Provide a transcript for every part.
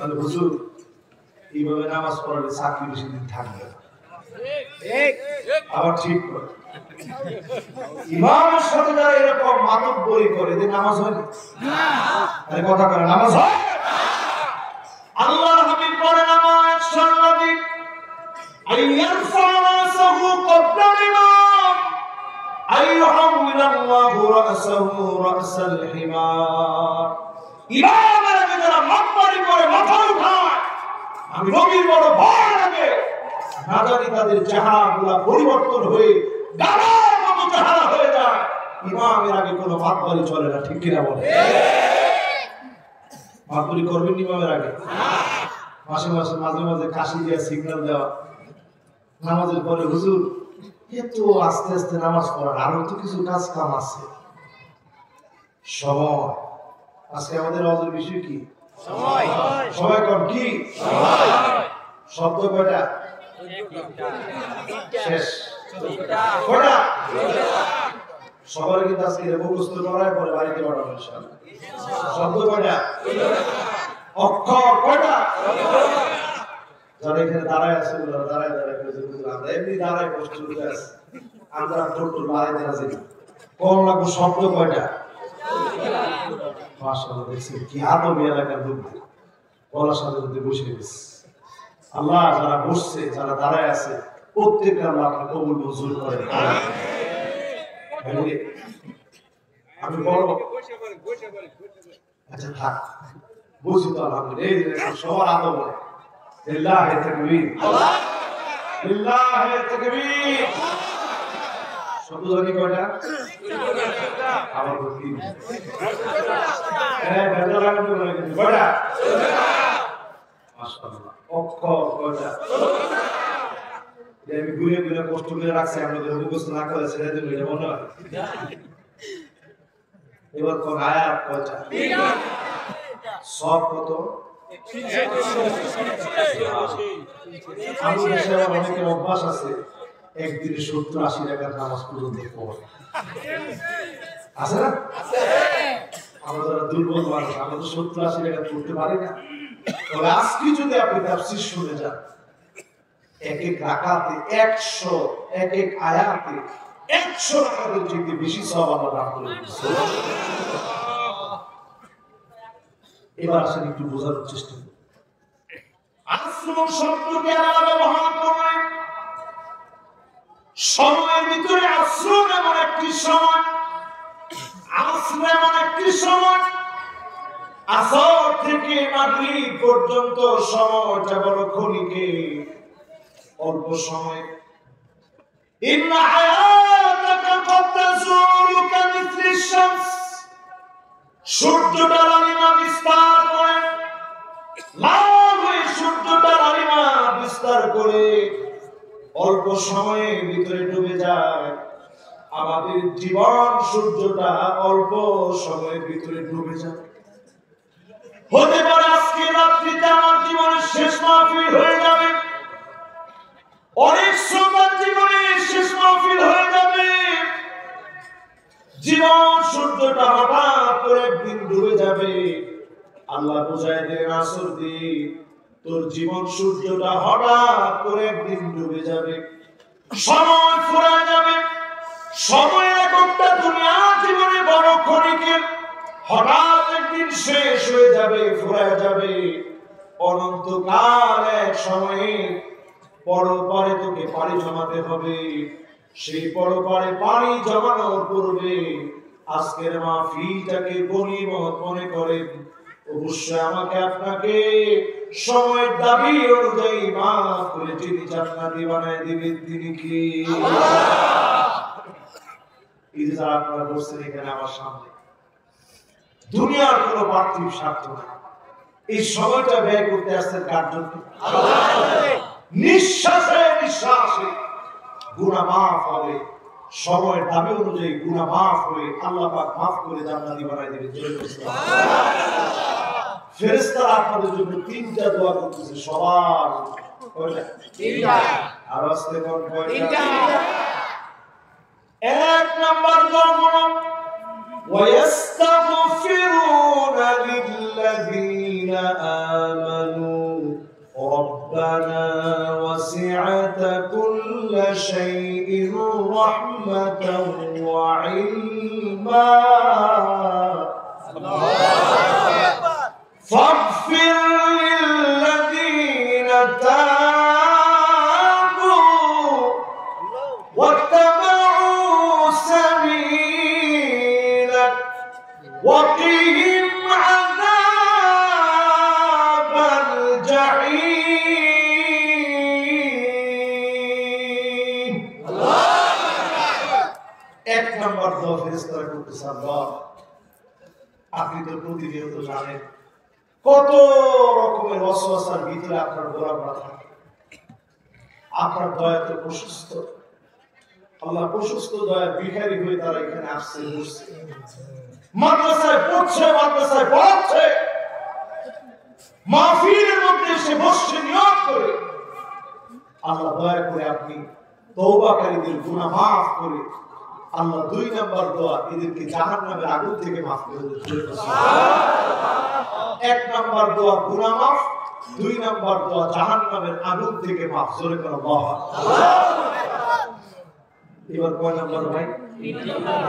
তাহলে হুজুর এইভাবে নামাজ পড়লে চাকরি বেশি দিন থাকবে না। আবার ঠিক করে ইমামের সাথে যারা এরকম মাতব্বরি করে যে নামাজ হয় না, আরে কথা করে নামাজ হয়। আল্লাহর হাবিব বলেন আমার সাল্লাল্লাহু আইয়ারফা রাসাহু ক্বাবলা ইমাম আইয়ুহাওয়ালাল্লাহু রাসাহু রাসাল হিমার। ইমামের আগে যারা মাতব্বরি করে মাথা উঠায়, আমি নবীর বড় ভয় লাগে, না জানি তাদের চেহারাগুলো পরিবর্তন হয়ে গাড়ার মতো চেহারা হয়ে যায়। ইমামের আগে কোনো মাতব্বরি চলে না, ঠিক কিনা বলে? মাতব্বরি করবেন ইমামের আগে? মাঝে মাঝে মাঝে মাঝে কাশি দিয়ে সিগন্যাল দেওয়া, নামাজের পরে হুজুর এত আস্তে আস্তে নামাজ পড়ার, আরো তো কিছু কাজ কাম আছে। সময় আজকে আমাদের ওয়াজের বিষয় কি? সময়। সময় কম কি? শব্দ কয়টা? শেষ কয়টা? সবার কিন্তু আজকে মুখস্থ করার পরে বাড়িতে পাঠাবো ইনশাআল্লাহ। শব্দ কয়টা? অক্ষর কয়টা? যারা এখানে দাঁড়ায় আছে ওরা দাঁড়ায় দাঁড়ায় আমরা এমনি দাঁড়ায় কষ্ট করে আছি, আমরা টোট্টুর বাড়াইতে রাজি না। কোন লাগবো শব্দ কয়টা? মাশাআল্লাহ, দেখছি কি আদবি এলাকার লোকদের বলার সাথে সাথে বসে গেছে। আল্লাহ যারা বসছে যারা দাঁড়ায় আছে প্রত্যেকটা আল্লাহ আপনি কবুল মঞ্জুর করেন। আমি বলব আচ্ছা থাক, বুঝি তো আলহামদুলিল্লাহ, সবার আদব লিল্লাহি তাকবীর, লিল্লাহি তাকবীর। শব্দ জানি কয়টা? আবার বলি বেজা লাগাতে বলে কিন্তু কয়টা? মাশাআল্লাহ। অক্ষর কয়টা? আমি ঘুরে ঘুরে কষ্ট করে রাখছি, আপনাদের মুখস্থ না করে ছেড়ে দেবো, এটা মনে হয়? এবার কোন আয়াত কয়টা? সব কত? আমাদের দেশে অনেকের অভ্যাস আছে একদিনে 70-80 টাকার নামাজ পর্যন্ত পড়ে, আছে না? আমরা যারা দুর্বল মানুষ, আমরা তো 70-80 টাকা পড়তে পারি না। তবে আজকে যদি আপনি তাফসীর শুনে যান, এক এক রাকাতে 100, এক এক আয়াতে 100 রাকাতের চেয়ে বেশি সওয়াব আল্লাহ দান করে দিয়েছে। এবার আসেন একটু বোঝার চেষ্টা করুন। আসর শব্দটি আল্লাহ ব্যবহার করেন সময়ের ভিতরে। আসর এমন একটি সময়, আসর এমন একটি সময়, আসর থেকে মাগরিব পর্যন্ত সময়টা বড় ক্ষণিকে, অল্প সময়। ইন্না হায়াতাকা ক্বাদ তাজুলু কামিসলি শামস, সূর্যটা লালিমা বিস্তার করে, লাল হয়ে সূর্যটা লালিমা বিস্তার করে অল্প সময়ের ভিতরে ডুবে যায়। আমাদের জীবন সূর্যটা অল্প সময়ের ভিতরে ডুবে যায়। হতে পারে আজকে রাত্রিতে আমার জীবনের শেষ মাহফিল হয়ে যাবে, অনেক শ্রোতার জীবনের শেষ মাহফিল হয়ে যাবে। জীবন সূর্যটা হঠাৎ করে একদিন ডুবে যাবে। আল্লাহ বুঝায় দেন আসর দিয়ে তোর জীবন সূর্যটা হঠাৎ করে একদিন ডুবে যাবে, সময় ফুরায় যাবে। সময়ের একটা দুনিয়া জীবনে বড় ক্ষণিকের, হঠাৎ একদিন শেষ হয়ে যাবে, ফুরায় যাবে। অনন্তকাল এক সময়ে পরপারে তোকে পানি জমাতে হবে। সেই পরপারে পানি জমানোর পূর্বে আজকের মাহফিলটাকে গনিমত মনে করেন। অবশ্যই আমাকে আপনাকে সময়ের দাবি অনুযায়ী মাফ করে যিনি জান্নাতি বানায় দিবেন তিনি কি? এই যে যারা আপনারা বসছেন এখানে আমার সামনে, দুনিয়ার কোনো পার্থিব স্বার্থ না, এই সময়টা ব্যয় করতে আসছেন কার জন্য? নিঃশ্বাসে নিঃশ্বাসে গুনাহ মাফ হবে, সময়ের দাবি অনুযায়ী গুনাহ মাফ হয়ে আল্লাহ পাক মাফ করে জান্নাতি বানায় দিবেন। ফেরেশতারা আপনাদের জন্য 3টা দোয়া করতেছে সবার। কয়টা? 3টা। আর আস্তে কোন কয়টা? 3টা। এক নাম্বার দোয়া হলো ওয়ায়াস্তাগফিরুনা লিল্লাযীনা আমানু شيء رحمة وعلما فاغفر للذين تابوا واتبعوا سبيلك وقهم عذاب الجحيم এক নম্বর দোয়া ফেরেশতারা করতেছে আল্লাহ আপনি তো প্রতিনিয়ত জানেন কত রকমের ওয়াসওয়াসার ভিতরে আপনার ঘোরাফেরা থাকে আপনার দয়াতে প্রশস্ত আল্লাহ প্রশস্ত দয়া ভিখারি হয়ে তারা এখানে আসছে বসছে মাদ্রাসায় পড়ছে মাদ্রাসায় পড়াচ্ছে মাহফিলের মধ্যে এসে বসছে নিয়ত করে আল্লাহ দয়া করে আপনি তওবাকারীদের গুনাহ মাফ করে আল্লাহ দুই নাম্বার দোয়া এদেরকে জাহান্নামের আগুন থেকে মাফ করে দিন সুবহানাল্লাহ এক নাম্বার দোয়া গুনাহ মাফ দুই নাম্বার দোয়া জাহান্নামের আগুন থেকে মাফ জোরে করে আল্লাহ এবার কয় নাম্বার ভাই তিন নাম্বার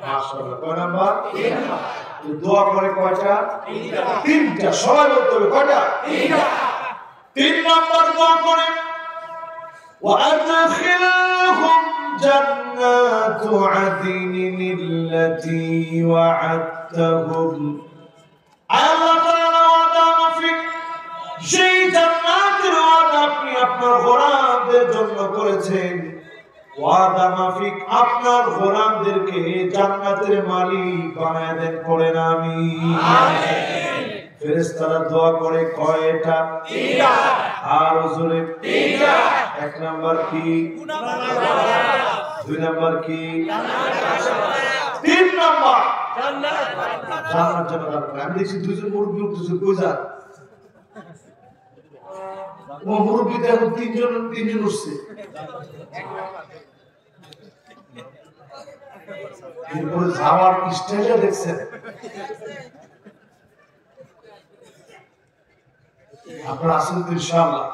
মাশাআল্লাহ কয় নাম্বার তিন নাম্বার দোয়া করে কয়টা তিনটা সবাই বলতে হবে কয়টা তিনটা তিন নাম্বার দোয়া করে وأدخلهم جنات عدن التي وعدتهم الله تعالى وعدا মাফিক সেই জান্নাতের ওয়াদা আপনি আপনার গোলামদের জন্য করেছেন ওয়াদা মাফিক আপনার গোলামদেরকে জান্নাতের মালিক বানায় দেন পড়েন আমিন আমিন ফেরেশতারা দোয়া করে কয়টা তিনটা আর জোরে তিনটা এক নাম্বার কি গুনাহ মাফ দুই নাম্বার কি তিন নাম্বার জান্নাত জান্নাত জান্নাত আমি দেখি দুইজন মুরব্বি উঠতেছে কই যা ও মুরব্বি দেখো তিনজন উঠছে এরপরে যাওয়ার স্টাইলটা দেখছেন আপনারা আসেন তো ইনশাআল্লাহ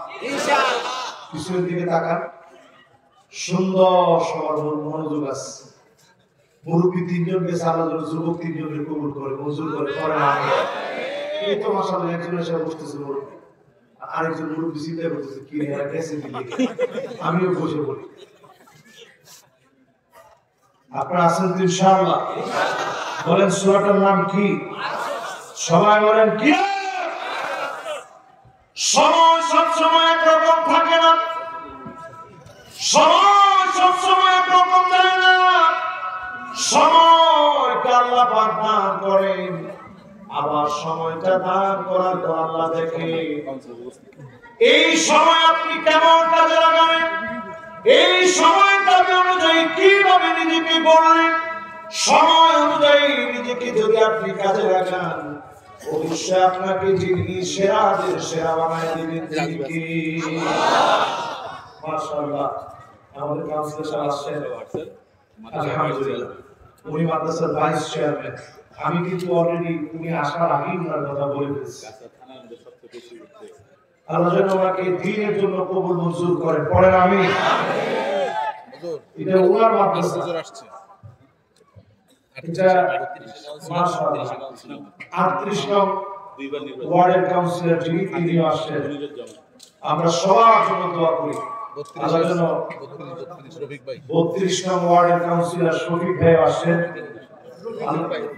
পিছনের দিকে তাকান সুন্দর সবার মনোযোগ আছে মুরব্বী তিনজন গেছে আল্লাহ যেন যুবক তিনজনকে কবুল করে মঞ্জুর করে করেন আমিন এই তো মাশাআল্লাহ একজন এসে বসতেছে মুরব্বী আরেকজন মুরব্বী চিন্তা করতেছে কি এরা গেছে দিকে আমিও বসে বলি আপনারা আসেন তো ইনশাআল্লাহ বলেন সূরাটার নাম কি সবাই বলেন কি সময় সব সময় একরকম থাকে না সময় সব সময় একরকম যায় না সময়টা আল্লাহ পাক দান করেন আবার সময়টা দান করার পর আল্লাহ দেখে এই সময় আপনি কেমন কাজে লাগাবেন এই সময়টা অনুযায়ী কিভাবে নিজেকে গড়লেন সময় অনুযায়ী নিজেকে যদি আপনি কাজে লাগান অবশ্যই আপনাকে যিনি সেরাদের সেরা বানায় দিবেন তিনি কি মাশাআল্লাহ আমাদের কাউন্সিলর সাহেব আসছেন আলহামদুলিল্লাহ উনি মাদ্রাসার ভাইস চেয়ারম্যান আমি কিন্তু অলরেডি উনি আসার আগেই ওনার কথা বলে ফেলেছি আল্লাহ যেন ওনাকে দ্বীনের জন্য কবুল মঞ্জুর করেন পড়েন আমিন এটা ওনার মাদ্রাসা আসছে এটা মাশাআল্লাহ 38 নং ওয়ার্ডের কাউন্সিলর যিনি তিনি আসছেন আমরা সবার জন্য দোয়া করি আল্লাহ যেন 32 নং ওয়ার্ডের কাউন্সিলর শফিক ভাই আসছেন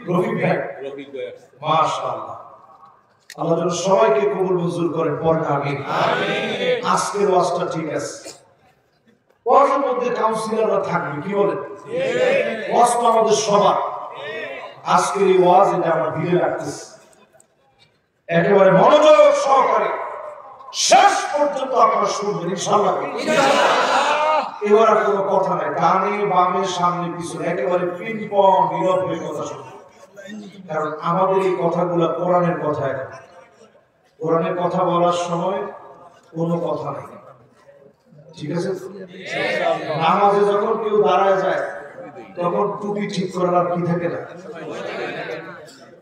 রফিক ভাই মাশাআল্লাহ আল্লাহ যেন সবাইকে কবুল মঞ্জুর করেন পড়েন আমিন আজকের ওয়াজটা ঠিক আছে ওয়াজের মধ্যে কাউন্সিলররা থাকবে কি বলেন ওয়াজটা আমাদের সবার আজকের এই ওয়াজ এটা আমার দিলে রাখতেছে একেবারে মনোযোগ সহকারে শেষ পর্যন্ত আপনারা শুনবেন ইনশাআল্লাহ এবার আর কোনো কথা নাই ডানে বামে সামনে পিছনে একেবারে পিনপং নীরব হয়ে কথা শুনবেন কারণ আমাদের এই কথাগুলো কোরআনের কথা কোরআনের কথা বলার সময় কোনো কথা নেই ঠিক আছে নামাজে যখন কেউ দাঁড়ায় যায় তখন টুপি ঠিক করার কি থাকে না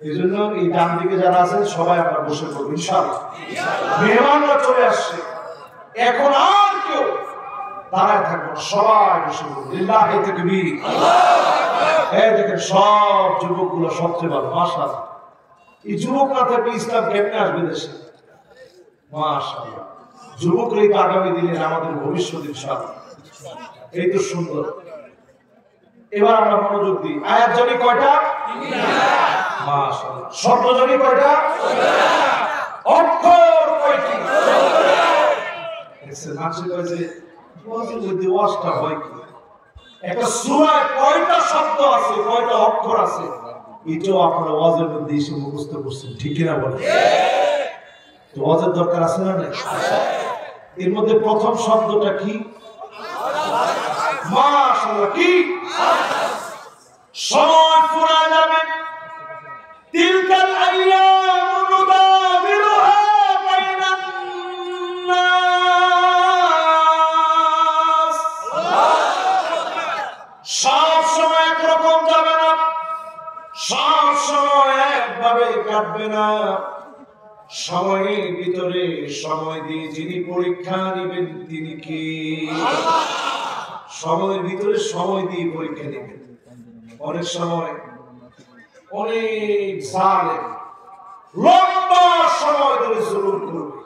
এজন্য এই ডান দিকে যারা আছেন সবাই আমরা বসে পড়ব ইনশাআল্লাহ মেহমানরা চলে আসছে এখন আর কেউ দাঁড়ায় থাকবো না, সবাই বসে পড়বো। লিল্লাহি তাকবীর। এই দেখেন সব যুবকগুলো সবচেয়ে ভালো, মাশাআল্লাহ। এই যুবক না থাকলে ইসলাম কেমনে আসবে দেশে? মাশাআল্লাহ, যুবকরাই তো আগামী দিনের আমাদের ভবিষ্যৎ ইনশাআল্লাহ। এই তো সুন্দর। এবার আমরা মনোযোগ দিই। আয়াত জানি কয়টা? মাশাআল্লাহ। শব্দ জানি কয়টা? অক্ষর কয়টি? এসে নাচে কইছে ওয়াজের মধ্যে ওয়াজটা হয় কি? একটা সূরায় কয়টা শব্দ আছে, কয়টা অক্ষর আছে, এটাও আপনারা ওয়াজের মধ্যে এসে মুখস্থ করছেন, ঠিক কি না বলেন? তো ওয়াজের দরকার আছে না নাই? এর মধ্যে প্রথম শব্দটা কি? মাশাআল্লাহ। কি? সময় ফুরায় যাবে। তিলকাল আইয়ামু নুদাবিলুহা বাইনান নাস। সব সময় একরকম যাবে না, সব সময় একভাবে কাটবে না। সময়ের ভিতরে সময় দিয়ে যিনি পরীক্ষা নেবেন তিনি কি? সময়ের ভিতরে সময় দিয়ে পরীক্ষা নেবেন। অনেক সময় অনেক জালেম লম্বা সময় ধরে জুলুম করবে,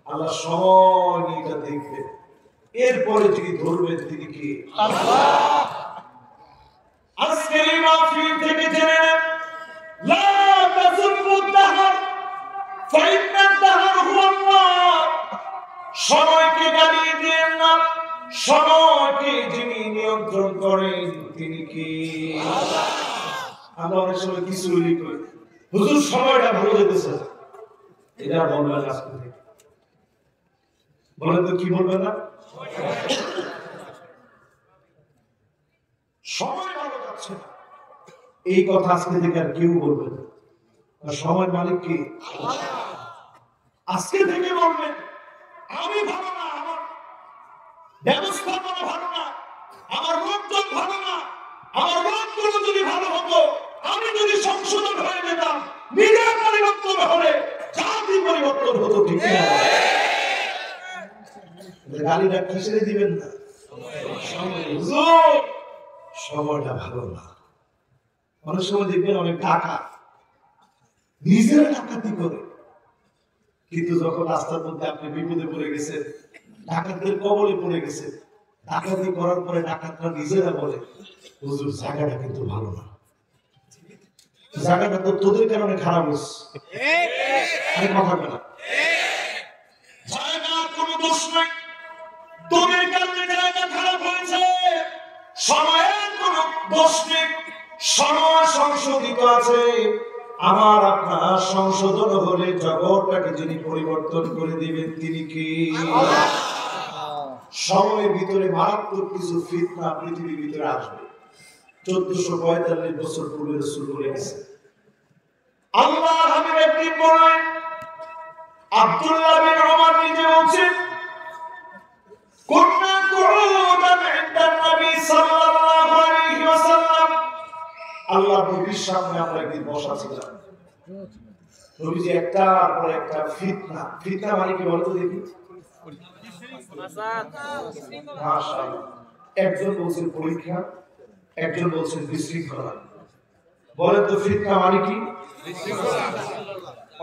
আল্লাহ সময় নিয়ে এটা দেখবেন, এরপরে যিনি ধরবেন তিনি কি? আজকের এই মাহফিল থেকে জেনে নেন, লা তাযুবুদ দাহর ফাইন্নাদ দাহর হুয়াল্লাহ। সময়কে গালিয়ে দিয়েন না, সময়কে যিনি নিয়ন্ত্রণ করেন তিনি কি? আমরা অনেক সময় কিছু করি, হুজুর সময়টা ভালো যেতেছে, এটা বলবেন আজকে থেকে। বলেন তো কি বলবেন না? সময় ভালো যাচ্ছে না, এই কথা আজকে থেকে আর কেউ বলবে না। সময় মালিক কি? আজকে থেকে বলবেন আমি ভালো না, আমার ব্যবস্থাপনা ভালো না, আমার লোকজন ভালো না, আমার লোকগুলো যদি ভালো হতো, আমি যদি সংশোধন হয়ে যেতাম, নিজের পরিবর্তন হলে জাতি পরিবর্তন হতো, ঠিক না? গালিটা কিসের দিবেন না? সময়টা ভালো না। অনেক সময় দেখবেন অনেক টাকা নিজেরা ডাকাতি করে, কিন্তু যখন রাস্তার মধ্যে আপনি বিপদে পড়ে গেছেন, ডাকাতদের কবলে পড়ে গেছেন, ডাকাতি করার পরে ডাকাতরা নিজেরা বলে হুজুর জায়গাটা কিন্তু ভালো না, জায়গাটা তো তোদের কারণে খারাপ হচ্ছে। কথা বলা জায়গার কোনো দোষ নাই, তোদের কারণে জায়গা খারাপ হয়েছে, সময়ের কোনো দোষ নেই, সময় সংশোধিত আছে। আমার আপনার সংশোধন হলে জগৎটাকে যিনি পরিবর্তন করে দিবেন তিনি কি? সময়ের ভিতরে মারাত্মক কিছু ফিতনা পৃথিবীর ভিতরে আসবে। 1445 বছর পূর্বে রাসূল বলে গেছেন। আল্লাহ হাবিব একদিন বললেন, আব্দুল্লাহ বিন ওমর নিজে বলছেন, কুননা কুউদান ইনদা নবী সাল্লাল্লাহু আলাইহি ওয়াসাল্লাম। আল্লাহ নবীর সামনে আমরা একদিন বসা ছিলাম, নবীজি একটার পর একটা ফিতনা, ফিতনা মানে কি বলতো দেখি? মাশাআল্লাহ। একজন বলছেন পরীক্ষা, একজন বলছেন বিশৃঙ্খলা। বলেন তো ফিতনা মানে কি?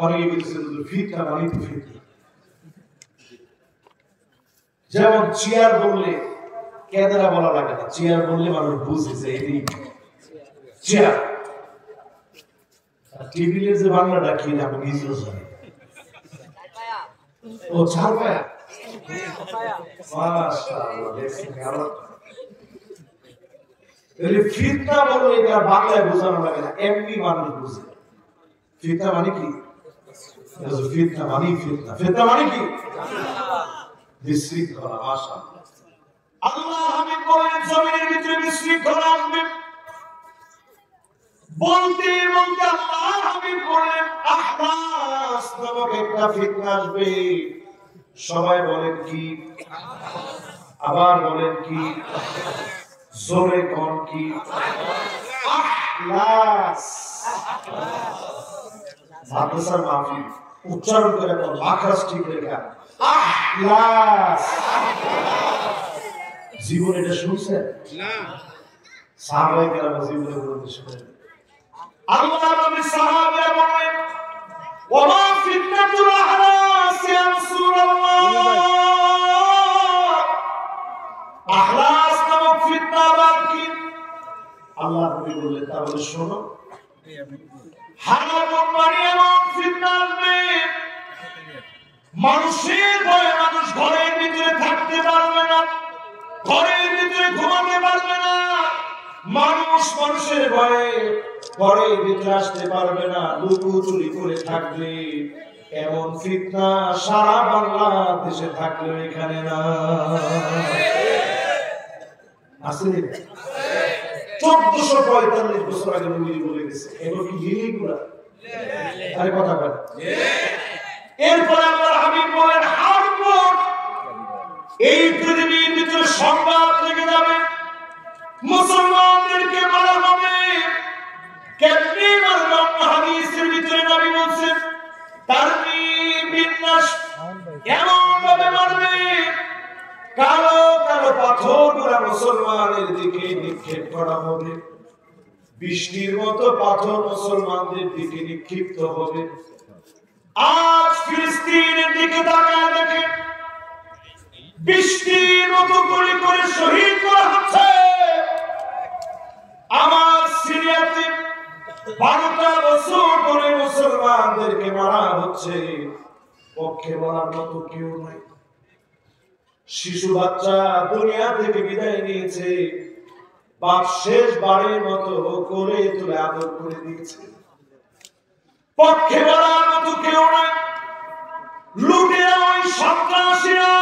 অনেকে বলছেন ফিতনা মানে তো ফিতনা। যেমন চেয়ার বললে কেদারা বলা লাগে না, চেয়ার বললে মানুষ বুঝে যে এটি চেয়ার। টেবিলের যে বাংলাটা কি আমি নিজেও জানি। ও চার পায়া, মাশাআল্লাহ। দেখছেন ফিতনা বললে এটা বাংলায় বোঝানো লাগে না, এমনি মানুষ বুঝে। ফিতনা মানে কি? ফিতনা মানে ফিতনা, ফিতনা মানে কি? বিশৃঙ্খলা। মাশাআল্লাহ। আল্লাহ হাবিব বলেন জমিনের ভিতরে বিশৃঙ্খলা আসবে। বলতে বলতে আল্লাহ হাবিব বলেন আহরাস নামক একটা ফিতনা আসবে। সবাই বলেন কি? আবার বলেন কি? জোরে কোন কি? আহলাস। মাদ্রাসার মাহফিল উচ্চারণ করে কোন মাখরাজ ঠিক রেখা। আহলাস। জীবন এটা শুনছেন না? সাহাবায়ে কেরাম জীবনে বলতে শুনেন। আল্লাহ নবী সাহাবায়ে বলেন ওয়া ফিতনাতুল আহলাস ইয়া রাসূলুল্লাহ, আহলাস নামক ফিতনা আবার কি? আল্লাহ নবী বললেন তাহলে শোনো, হারাম মানে এমন ফিতনা আসবে মানুষের ভয়ে মানুষ ঘরের ভিতরে থাকতে পারবে না, ঘরের ভিতরে ঘুমাতে পারবে না, মানুষ মানুষের ভয়ে ঘরের ভিতরে আসতে পারবে না, লুকোচুরি করে থাকবে। এমন ফিতনা সারা বাংলাদেশে থাকলেও এখানে না আছে। 1445 বছর আগে নবী বলে গেছে, এগুলো কি লিলিগুলা? আরে কথা বলেন। এরপর আল্লাহর হাবিব বলেন হারব, এই পৃথিবীর ভিতরে সংঘাত লেগে যাবে, মুসলমানদেরকে মারা হবে। কেমনে মারবেন? হাদিসের ভিতরে নবী বলেন তারমিম বিনাশ, এমন ভাবে মারবে কালো কালো পাথরগুলো মুসলমানের দিকে নিক্ষেপ করা হবে, বৃষ্টির মতো পাথর মুসলমানদের দিকে নিক্ষিপ্ত হবে। আজ ফিলিস্তিনের দিকে তাকায় দেখেন, বৃষ্টির মতো গুলি করে শহীদ করা হচ্ছে। আমার সিরিয়াতে 12টা বছর ধরে মুসলমানদেরকে মারা হচ্ছে, পক্ষে বলার মতো কেউ নাই। শিশু বাচ্চা দুনিয়া থেকে বিদায় নিয়েছে, বাপ শেষবারের মতো করে তুলে আদর করে দিয়েছে, পক্ষে বলার মতো কেউ নাই। লুটেরা ওই সন্ত্রাসীরা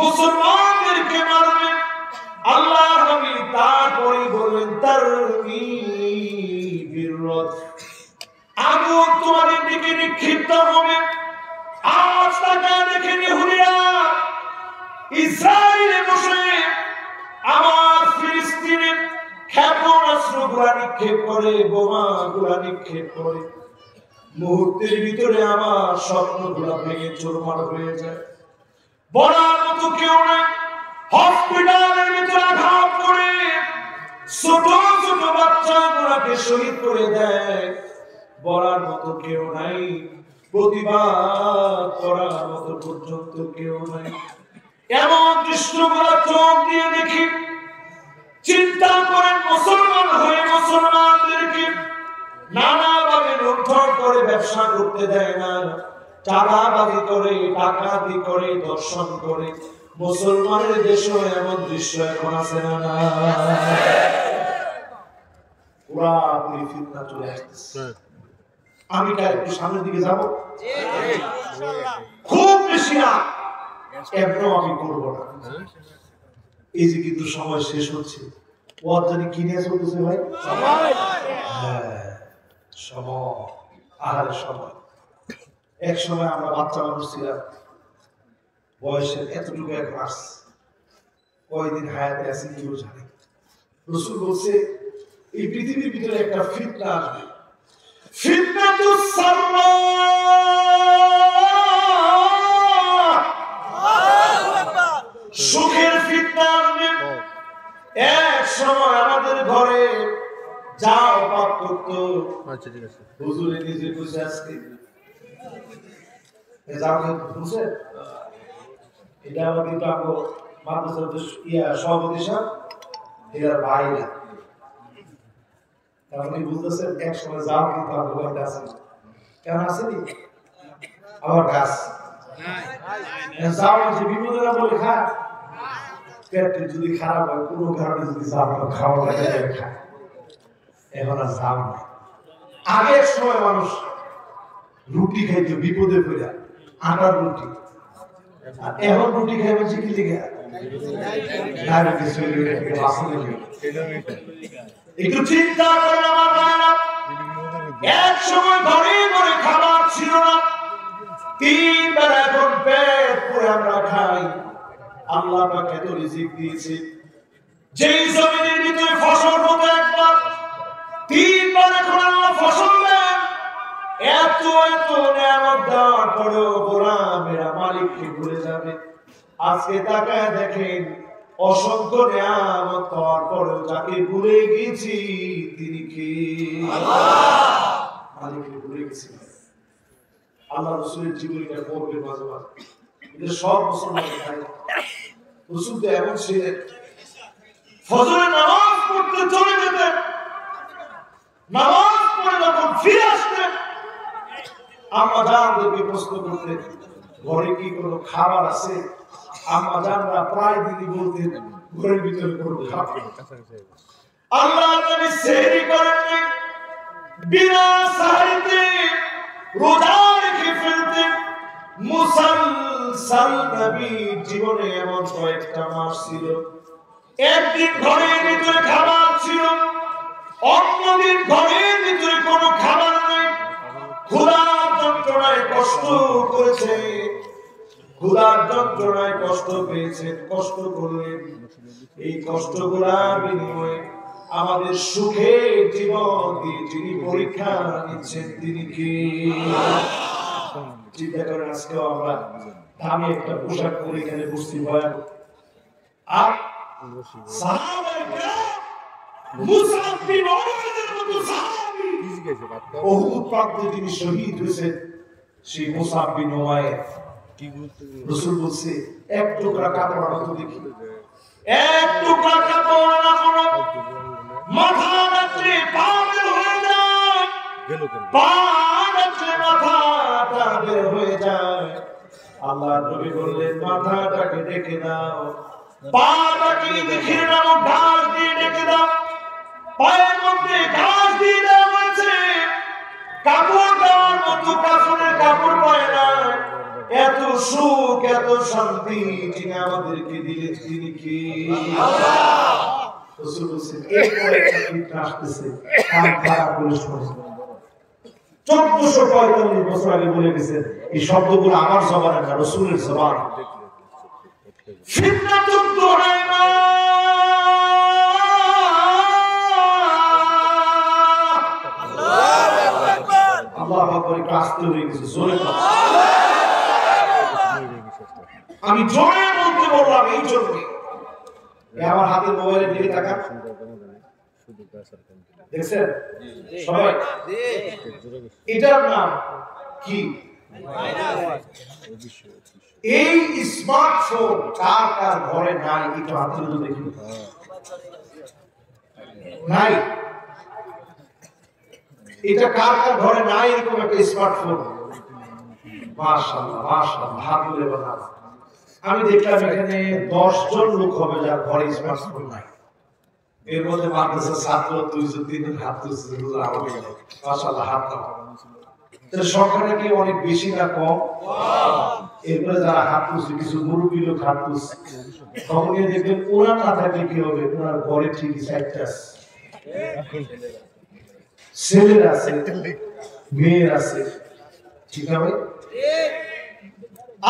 মুসলমানদেরকে মারবে। আল্লাহ নবী তারপরে বললেন তারমিম বিররদ, আগুন তোমাদের দিকে নিক্ষিপ্ত হবে। আজ তাকে দেখেন ইহুদিরা ইসরায়েলে বসে আমার ফিলিস্তিনে ক্ষেপণাস্ত্রগুলা নিক্ষেপ করে, বোমাগুলা নিক্ষেপ করে, মুহূর্তের ভিতরে আমার স্বপ্নগুলা ভেঙে চুরমার হয়ে যায়। বলার মতো কেউ নাই। হসপিটালের ভিতরে আঘাত করে ছোট ছোট বাচ্চাগুলাকে শহীদ করে দেয়, বলার মতো কেউ নাই, প্রতিবাদ করার মতো পর্যন্ত কেউ নাই। এমন দৃশ্যগুলা চোখ দিয়ে দেখি, চিন্তা করেন মুসলমান হয়ে মুসলমানদেরকে নানাভাবে লুণ্ঠন করে ব্যবসা করতে দেয় না, চাঁদাবাজি করে, ডাকাতি করে, দর্শন করে। মুসলমানের দেশেও এমন দৃশ্য এখন আছে না? পুরাপুরি ফিতনা চলে আসতেছে। আমি কি একটু সামনের দিকে যাব? খুব বেশি না, এমনও আমি করবো না। এই যে কিন্তু সময় শেষ হচ্ছে, পথ জানি কি নিয়ে চলতেছে ভাই? হ্যাঁ, সময়, আহারের সময়। এক সময় আমরা বাচ্চা মানুষ ছিলাম, বয়সের এতটুকু এখন আসছে, কয়দিন হায়াতে আছে কেউ জানে। রাসূল বলছে এই পৃথিবীর ভিতরে একটা ফিতনা আসবে, ফিতনাতুস সাররা, সুখের ফিতনা আসবে। এক সময় আমাদের ঘরে যাও পাক করতো, আচ্ছা ঠিক আছে, হুজুরে নিজে বুঝে আসছে যাও বুঝে, এটা আমাদের কিন্তু মাদ্রাসার সভাপতি সাহেব এর ভাই না, আপনি বুঝতেছেন। এক সময় যাও কিন্তু আমাদের আছে, কেন আসেনি আবার গাছ যাও যে বিপদে না বলে খা, পেট যদি খারাপ হয় কোনো কারণে যদি যাও খাওয়া লাগে খা, এখন আর যাও না। আগের সময় মানুষ রুটি খাইতো বিপদে পড়ে, আটার রুটি, আর এখন রুটি খাইবে কি লিখে একটু চিন্তা করেন আমার ভাইরা। এক সময় ঘরে ঘরে খাবার ছিল না, 3 বেলা এখন পেট পুরে আমরা খাই। আল্লাহ পাক এত রিজিক দিয়েছে, যেই জমিনের ভিতরে ফসল হতো একবার, 3 বার এখন আল্লাহ ফসল দেন। এত এত নিয়ামত দেওয়ার পরেও গোলামেরা মালিককে ভুলে যাবে। আজকে তাকায় দেখেন অসংখ্য নিয়ামত পাওয়ার পরেও যাকে ভুলে গেছি তিনি কে? মালিককে ভুলে গেছি। আল্লাহ রাসূলের জীবনীটা পড়বে মাঝে মাঝে, এটা সব মুসলমানের তাই। রাসূল তো এমন ছিলেন, ফজরের নামাজ পড়তে চলে যেতেন, নামাজ পড়ে যখন ফিরে আসতেন আম্মা জানদেরকে প্রশ্ন করতেন ঘরে কি কোনো খাবার আছে? আম্মা জানরা প্রায় দিনই বলতেন ঘরের ভিতরে কোনো খাবার। আল্লাহ নবী সেহরি করেন বিনা সাহারিতে রোজা রেখে ফেলতেন। মুসালসাল নবী জীবনে এমন কয়েকটা মাস ছিল একদিন ঘরের ভিতরে খাবার ছিল, অন্যদিন ঘরের ভিতরে কোনো খাবার নেই। ক্ষুধার যন্ত্রণায় কষ্ট করেছে, ক্ষুধার যন্ত্রণায় কষ্ট পেয়েছেন, কষ্ট করলেন। এই কষ্টগুলোর বিনিময়ে আমাদের সুখে জীবন দিয়ে যিনি পরীক্ষা নিচ্ছেন তিনি কি? চিন্তা করেন, আজকেও আমরা দামি একটা পোশাক পরে এখানে বসছি ভয়ানক, আর মুসআব বিন উমাইরের মতো সাহাবী উহুদ প্রান্তে যিনি শহীদ হয়েছেন, সেই মুসআব বিন উমাইর, রাসূল বলছে এক টুকরা কাপড় আনো দেখি, এক টুকরা কাপড় আনো, মাথা রাখলে পা বের হয়ে যায়, পা রাখলে মাথাটা বের হয়ে যায়। আল্লাহ নবী বললেন মাথাটাকে ঢেকে দাও, পাটাকে দেখে নাও, ঘাস দিয়ে ঢেকে দাও। পায়ের মধ্যে ঘাস দিয়ে দেওয়া হয়েছে, কাপড় দেওয়ার মতো কাফনের কাপড় পায় না। এত সুখ এত শান্তি যিনি আমাদেরকে দিলেন তিনি কি? রাসূল বলেছেন এরপর একটা ফিতনা আসতেছে, কান খারাপ করে শুনুন। 1445 বছর আগে বলে গেছেন, এই শব্দগুলো আমার জবানে না, রাসূলের জবান। ফিতনাতুদ দুহাইমা, আল্লাহু আকবার, কাস্তে হয়ে গেছে, জোরে কথা। আমি জোরে বলতে বললাম এই জন্য, আমার হাতের মোবাইলের দিকে তাকান, দেখছেন সবাই? এটার নাম কি? এই স্মার্টফোন কার কার ঘরে নাই? একটু হাত তুলে দেখি। নাই? এটা কার কার ঘরে নাই এরকম একটা স্মার্টফোন? মাশাআল্লাহ মাশাআল্লাহ, হাত তুলে বলেন। আমি দেখলাম এখানে 10 জন লোক হবে যার ঘরে স্মার্টফোন নাই। এর মধ্যে মাদ্রাসার ছাত্র 2-3 জন হাত তুলছে, মাশাআল্লাহ, হাত দাও। তাহলে সংখ্যাটা কি অনেক বেশি না কম? এরপরে যারা হাত তুলছে কিছু মুরব্বী লোক হাত তুলছে, তখনই দেখবেন ওরা না থাকলে কি হবে, ওনার ঘরে ঠিকই 4টা ছেলের আছে, মেয়ের আছে, ঠিক আছে?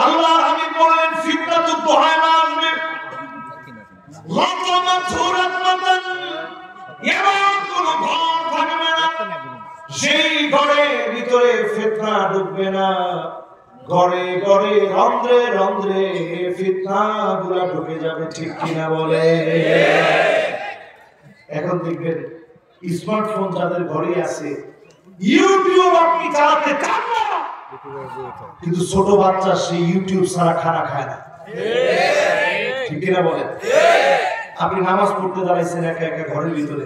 আল্লাহ হাবিব বলেন ফিতনাতুদ দুহাইমা আসবে, এমন কোন ঘর থাকবে না সেই ঘরের ভিতরে ফিতনা ঢুকবে না। ঘরে ঘরে রন্ধ্রে রন্ধ্রে ফিতনা গুলা ঢুকে যাবে, ঠিক কিনা বলে? এখন দেখবেন স্মার্টফোন যাদের ঘরে আছে, ইউটিউব আপনি চালাতে চান না, কিন্তু ছোট বাচ্চা সেই ইউটিউব ছাড়া খানা খায় না, ঠিক কিনা বলেন? আপনি নামাজ পড়তে দাঁড়াইছেন একা একা ঘরের ভিতরে,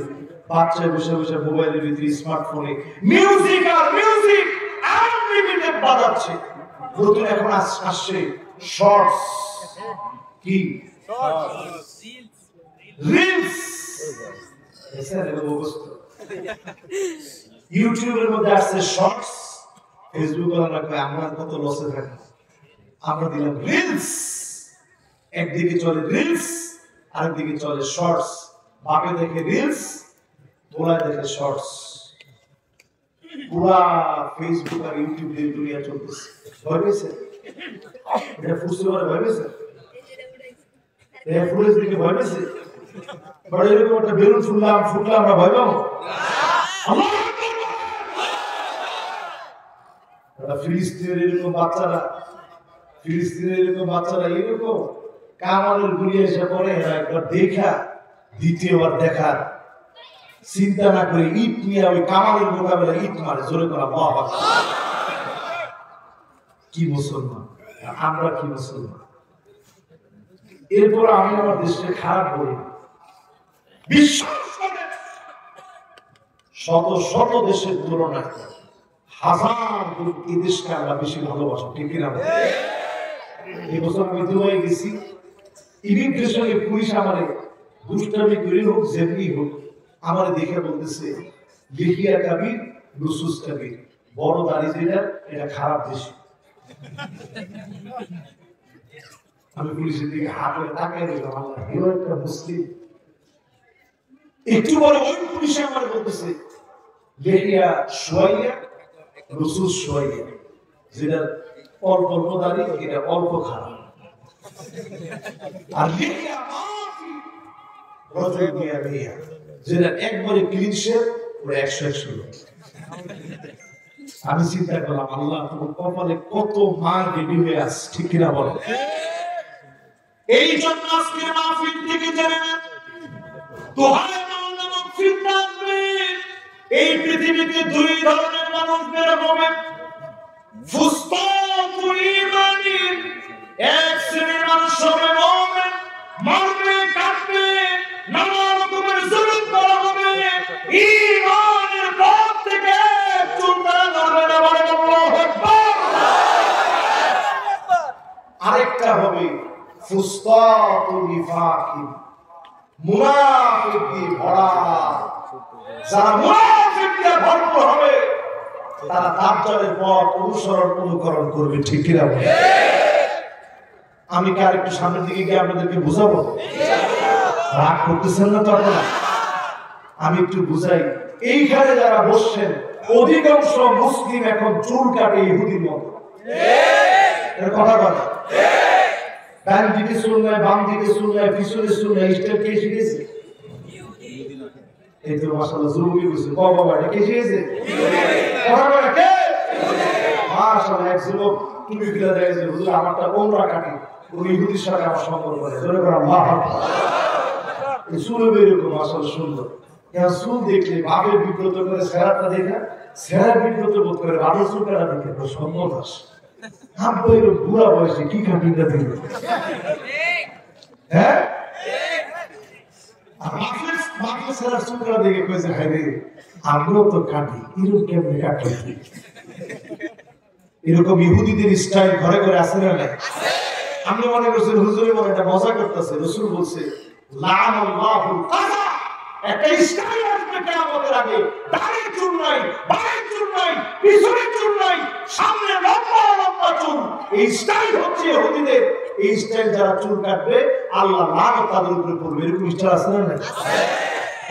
বাচ্চা বসে বসে মোবাইলের ভিতরে স্মার্টফোনে মিউজিক আর মিউজিক আনলিমিটেড বাজাচ্ছে। নতুন এখন আসছে শর্টস, কি রিলস, ইউটিউবের মধ্যে আসছে শর্টস, ফেসবুক আমরা কত লসে থাকি, আমরা দিলাম রিলস। একদিকে চলে রিলস, আরেকদিকে চলে শর্টস। বাপে দেখে রিলস, তোলায় দেখে শর্টস। পুরা ফেসবুক আর ইউটিউব দিয়ে দুনিয়া চলতেছে। ভয় পেয়েছে? এটা ফুসতে পারে, ভয় পেয়েছে? ফুলের দিকে ভয় পেয়েছে? বড় এরকম একটা বেলুন ফুটলাম আমরা ভয় পাবো? ফিলিস্তিনের এরকম বাচ্চারা এরকম কামালের গুলি এসে পড়ে এরা একবার দেখা দ্বিতীয়বার দেখার চিন্তা না করে ইট নিয়ে ওই কামালের মোকাবেলা ইট মারে জোরে করা বাবা। কি মুসলমান আমরা, কি মুসলমান। এরপর আমি আমার দেশকে খারাপ করি, বিশ্ব শত শত দেশের তুলনায় হাজার গুণ এই দেশকে আমরা বেশি ভালোবাসি, ঠিক কিনা? এই বছর আমি দুবাই গেছি, ইমিগ্রেশনে পুলিশ আমারে দুষ্টামি করে হোক যেমনি হোক আমারে দেখে বলতেছে লিহিয়া কাবির রুসুস কাবির, বড় দাড়ি যেটা এটা খারাপ দেশ। আমি পুলিশের দিকে হাত করে তাকাই দিলাম, আল্লাহ হিরো একটা মুসলিম। একটু বলে ওই পুলিশে আমার বলতেছে লিহিয়া শুয়াইয়া রুসুস শুয়াইয়া, যেটা অল্প অল্প দাড়ি এটা অল্প খারাপ। আর লিহিয়া মাফি রজল মিয়া মিয়া, যেটা একবারে ক্লিন শেভ ওটা 100 লোক। আমি চিন্তা করলাম আল্লাহ তোমার কপালে কত মার রেডি হয়ে আছে, ঠিক কিনা বলো? এই জন্য আজকে মাহফিল থেকে জেনে নেন দোহাই মাওলানা মাহফিল আসবে। এই পৃথিবীতে দুই ধরনের মানুষ বের হবে, ফুসতাতু ঈমানিন, এক শ্রেণীর মানুষ হবে মুমিন, মারবে কাটবে নানা রকমের জুলুম করা হবে, ঈমানের পথ থেকে চুলটা ধরবে না, বলে আল্লাহু আকবার। আরেকটা হবে ফুসতাতু নিফাকিন, মুনাফিক দিয়ে ভরা। যারা মুনাফিক দিয়ে ভরপুর হবে তারা দাজ্জালের পথ অনুকরণ করবে, ঠিক কিনা? আমি কি আর একটু সামনের দিকে গিয়ে আপনাদেরকে বুঝাবো? রাগ করতেছেন না তো আপনারা? আমি একটু বুঝাই। এইখানে যারা বসছেন অধিকাংশ মুসলিম এখন চুল কাটে ইহুদির মতো, এর কথা কথা। ডান দিকে চুল নাই, বাম দিকে চুল নাই, পিছনে চুল নাই, স্টাইল কে শিখেছে? এই তো মাশাআল্লাহ জরুরি বলছে, বাবা এটা কে শিখেছে? কথা কে? মাশাআল্লাহ এক যুবক তুমি বিলা দেয় যে হুজুর আমারটা ওমরা কাটে, ওই ইহুদির সাথে আমার সম্পর্ক করে, জোরে করে আল্লাহু আকবার। এই চুল এরকম মাশাআল্লাহ সুন্দর। এখন চুল দেখলে বাপের বিব্রত করে, চেহারাটা দেখে চেহারা বিব্রত বোধ করে, বাপের চুলটা দেখে তো সর্বনাশ। আব্বাই বুড়া বয়সে কি কাটিংটা দিল, হ্যাঁ? বাপের চেহারা চুলটা দেখে কয়েছে হাই রে আমরাও তো কাটি, এরকম কেমনে কাটি? এরকম ইহুদিদের স্টাইল ঘরে ঘরে আছে না নাই? আমি মনে করছি হুজুরে মনে একটা মজা করতেছে। রাসূল বলছে লানাল্লাহুল কাযা, একটা স্টাইল আসবে কিয়ামতের আগে, দাড়ি চুল নাই, বাড়ির চুল নাই, পিছনে চুল নাই, সামনে লম্বা লম্বা চুল। এই স্টাইল হচ্ছে ইহুদিদের। এই স্টাইল যারা চুল কাটবে আল্লাহ লানত তাদের উপরে পড়বে। এরকম স্টাইল আছে না নাই?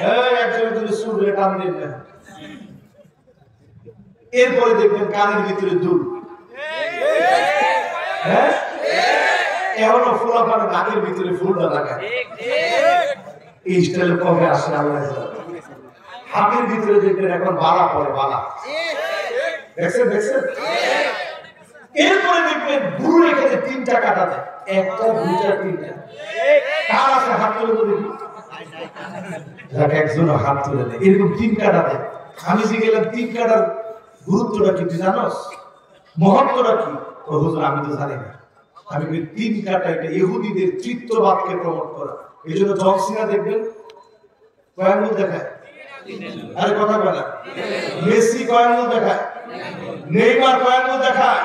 এই একজনের যদি চুল রে টান দেন না, এরপরে দেখবেন কানের ভিতরে দুল, হ্যাঁ এখনো ফুলাফানা নাকের ভিতরে ফুলটা লাগায়। এই স্টাইল কবে আসে আল্লাহ জানে। হাতের ভিতরে দেখবেন এখন বালা পড়ে, বালা দেখছেন দেখছেন। এরপরে দেখবেন ভুরু এখানে 3টা কাটা দেয়, 1টা 2টা 3টা। কার আছে হাত তুলে তো দেখি, যাকে একজন হাত তুলে দেয় এরকম 3 কাটা দেয়। আমি যে গেলাম 3 কাটার গুরুত্বটা কি তুই জানোস, মহত্বটা কি? ও হুজুর আমি তো জানি না। আমি 3 কাটা এটা ইহুদিদের তৃতীয়বাদকে প্রমোট করা। এই জন্য জন সিনা দেখবেন কয় আঙ্গুল দেখায়, আরে কথা বলে মেসি কয় আঙ্গুল দেখায়, নেইমার কয় আঙ্গুল দেখায়।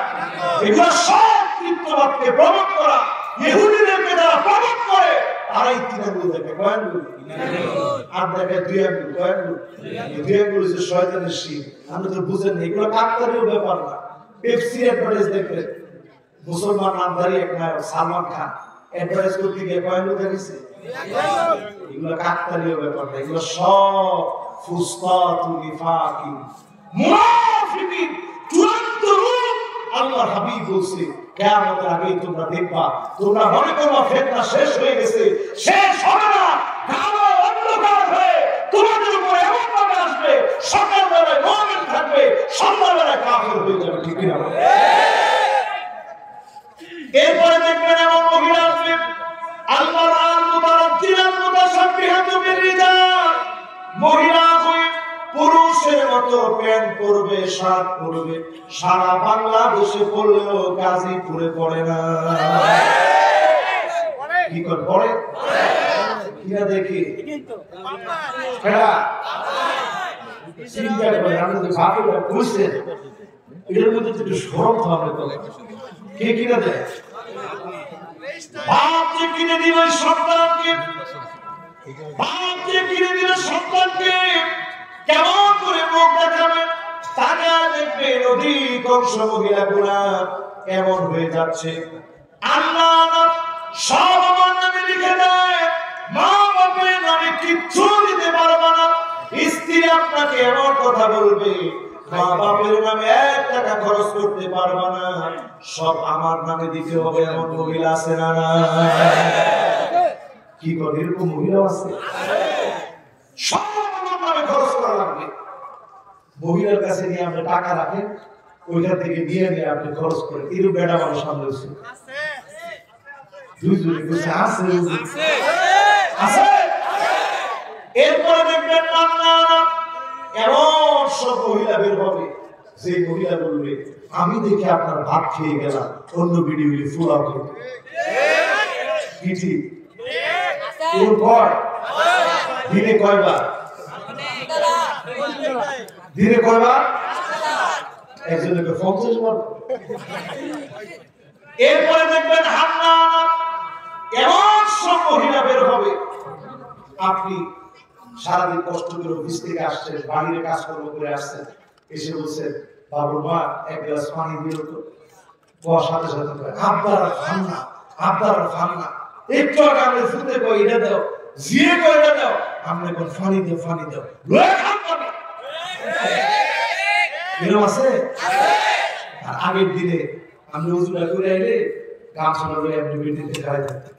এগুলো সব তৃতীয়বাদকে প্রমোট করা। ইহুদিদেরকে যারা প্রমোট করে তারাই 3 আঙ্গুল দেখায়। কয় আঙ্গুল? আর দেখায় 2 আঙ্গুল। কয় আঙ্গুল? 2 আঙ্গুল হচ্ছে শয়তানের শির। আপনি তো বুঝেন না, এগুলো কাকতালীয় ব্যাপার না। পেপসি অ্যাডভার্টাইজ দেখবেন, মুসলমান নামধারী এক নায়ক সালমান খান অ্যাডভার্টাইজ করতে গিয়ে কয় আঙ্গুল দেখাইছে? এগুলো কাকতালীয় ব্যাপার না, এগুলো সব ফুসতাতু নিফাকিন, মুনাফিকিন চূড়ান্ত রূপ। আল্লাহর হাবিব বলছে কিয়ামতের আগে তোমরা দেখবা, তোমরা মনে করবা ফিতনা শেষ হয়ে গেছে, শেষ হবে না। কালো অন্ধকার হয়ে তোমাদের উপরে এমন ভাবে আসবে, সকালবেলায় মুমিন থাকবে, সন্ধ্যাবেলায় কাফের হয়ে যাবে, ঠিক কি না? এরপরে দেখবেন এমন মহিলা আসবে আল্লাহর আল মুতারাজ্জিলান মুতাশাব্বিহাতু বির-রিজাল, মহিলা হয়ে পুরুষের মতো প্যান্ট পরবে, শার্ট পরবে। সারা বাংলাদেশে পড়লেও গাজীপুরে পড়ে না। কি করে পড়ে? কিনা দেখি খেলা চিন্তা করে আমি তো ভাবি বুঝছেন এর মধ্যে একটু সরব হবে তো কে কিনা দেয়? বাপ যে কিনে দিল সন্তানকে, বাপ যে কিনে দিল সন্তানকে কেমন করে মুখ দেখাবে? টাকা দেখবে অধিকাংশ মহিলাগুলা এমন হয়ে যাচ্ছে, আল্লাহ সব আমার নামে লিখে দেয়, মা বাপের নামে কিচ্ছু দিতে পারবে না। স্ত্রী আপনাকে এমন কথা বলবে, মা বাপের নামে 1 টাকা খরচ করতে পারবে না, সব আমার নামে দিতে হবে। এমন মহিলা আছে না? কি করে এরকম মহিলা আছে? সব আমার নামে খরচ করা লাগবে। মহিলার কাছে নিয়ে আপনি টাকা রাখেন, ওইখান থেকে নিয়ে নিয়ে আপনি খরচ করেন। এরকম বেটা মানুষ সামনে আছে, এরপরে দেখবেন এমন সব মহিলা বের হবে, যে মহিলা বলবে আমি দেখে আপনার ভাত খেয়ে গেলাম, অন্য ভিডিও ফুলাও খেতে। দিনে কয়বার? দিনে কয়বার? একজনকে 50 বার। এরপরে দেখবেন হান্নান এমন সব মহিলা বের হবে, আপনি সারাদিন কষ্ট করে অফিস থেকে আসছেন, বাড়ির কাজকর্ম করে আসছেন, এসে বলছেন বাবুর মা 1 গ্লাস পানি দিও তো। সাথে সাথে আপনার ফান্না, আপনার ফান্না, একটু আগে আমি ফুটে কই এটা দাও, জিয়ে কই এটা দাও, আপনি কোন ফানি দাও, ফানি দাও, এরকম আছে। আর আগের দিনে আমি ওজুটা করে আইলে গামছাটা লয়ে আপনি বেটিতে খাই থাকতেন।